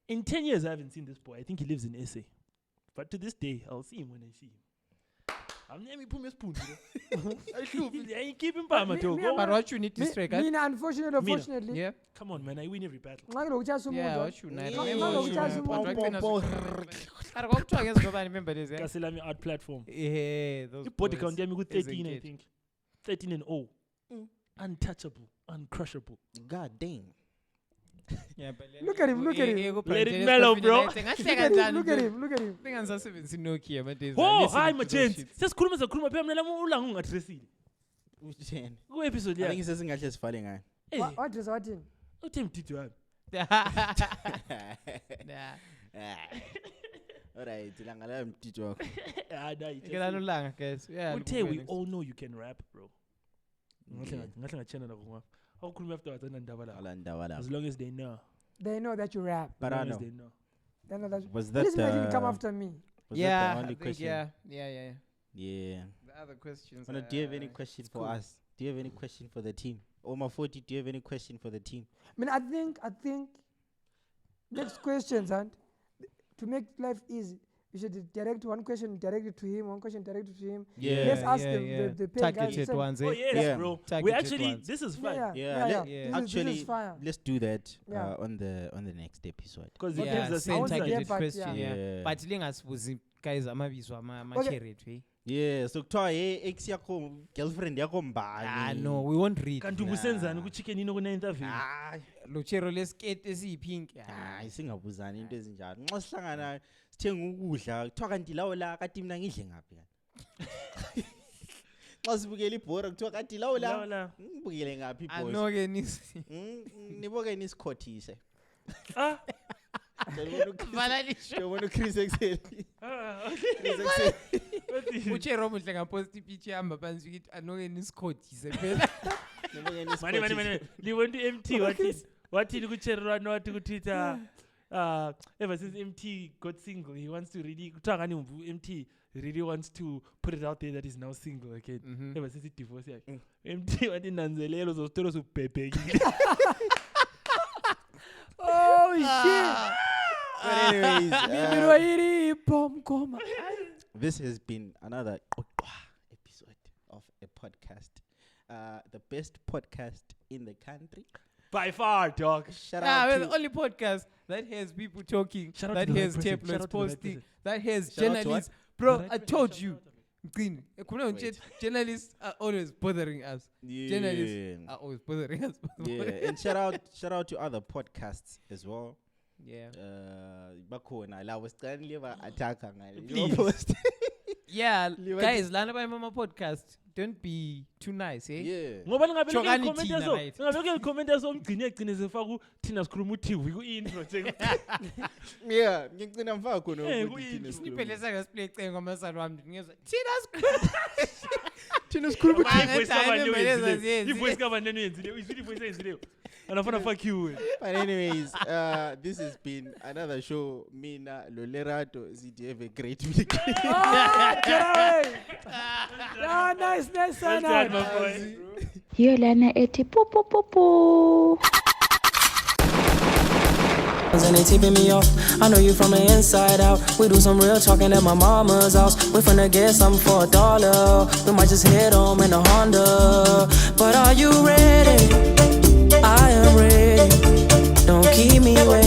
In 10 years, I haven't seen this boy. I think he lives in SA. But to this day, I'll see him when I see him. I'm never put my spoon. I keep him by my dog. But what you need to strike at? Mina, unfortunately. Yeah. Come on, man. I win every battle. Yeah, what you need. Remember this, yeah? Kasilami art platform. Yeah, those The body count boys. with Is 13, I engaged. think. 13 and 0. Untouchable, uncrushable. god dang Yeah, but Look at him, look at him. Let it mellow, bro. Look at him. Look at him. Look at him. I think I'm just Nokia, but there's Oh, hi, my gents. Just kuruma pia mna ulanga ungatresile. Utheni Ku episode I ya. think sesingahle sifale ngayo What is what in? Uthe mtiti wami. alright ilanga la mtiti wakho Ah, Get nah. along, guys. Yeah. Uthe we all know you can rap, bro. Ngahle ngachena nako ngapha. Awukhuluma afterwards andaba la. alandaba As lapho long as they know. They know that you rap. but As I long as know they know. They know that. was At that least they didn't come after me. was Yeah, that the I only think, question yeah. yeah The other questions. Mona, do you have any question for cool. us? Do you have any question for the team? Maforty, do you have any question for the team? I mean, I think next questions, and to make life easy, you should direct one question directly to him, one question directly to him. Yeah. Let's ask the paying guys. targeted Send- ones. Oh Eh? yes, Yeah. bro. We Targeted actually ones. this is fun. Yeah, yeah. Yeah. This is Actually, fire. let's do that Yeah. on the next episode. Because it Yeah, gives us same outside. insight. targeted Yeah, but question. yeah. Yeah. But lingasbuzi guys amabizwa ama Okay. cherry. Yeah, so kuthiwa hey ex yakho girlfriend yakho Ah mbani? no, we won't read. Kanti ubusenzani ku chicken ino kuna interview. Ah, Lo chero leskate esiyipink. hayi singabuzani into ezinjalo. Nxa sihlangana sithenga ukudla kuthiwa kanti lawo la kati mina ngidle ngaphi kanti? Xa sibukela ibhora kuthiwa kanti lawo la Lawla. ngibukele ngaphi boss? Anoke nisi. Niboke nisikhothise. Ah. Ngiyabona uChris Excel. Ah, Chris Excel. Uchero muhle ngapost ipicture yamba phansi ukuthi anoke nisikhothise phela. Niboke Mani nisikhothise. liwent MT wathi kuchererwana wathi ku Twitter ever since MT got single he wants to really kuthiwa ngani MT really wants to put it out there that he's now single again ever since he divorced yakhe. MT wathi nanzelelo zositolo subhebhekile. Oh shit! But anyways, Miroiri pom koma. this has been another episode of a podcast. The best podcast in the country. By far, dog. Shout Ah, out we're to the only podcast that has people talking, Shout out that to the right has person. tabloids Shout out to the right posting, person. that has Shout out to journalists. The Bro, right I person. told Shout you. out to the- Green. Wait. Journalists are always bothering us. Journalists Yeah. are always bothering us. Yeah, and shout out to other podcasts as well. Yeah. Bakhona la wesiqalile ba attacka ngale. Please. Post. Yeah, Liwa- guys, lana by Mama Podcast. Don't be too nice, eh? Yeah. Ngoba ngabe Chokani comment thina, yaso right? ngabe comment yaso ngcine sefaku thina sikhuluma uTV ku intro nje. Yeah, ngicina mfaka khona Eh, ukuthi ku- thina sikhuluma. Iphele saka-display cengo amasalo wami ngizwa thina Thina sikhuluma Ivoice Time kabani imbeleza uyenzile. ziyenzi. Ivoice kabani uyenzile. Uyizwile ivoice uyenzile. Anafuna fuck you. But anyways, this has been another show. Mina Lolerato, Zidi, have a great week. Ah, get away! Ah, nice, Well sign done, out. my boy. Hiyo lana eti pu pu pu pu. And they tipping me off. I know you from the inside out. We do some real talking at my mama's house. We finna get something for $1. We might just head home in a Honda. But are you ready? I am ready. Don't keep me waiting.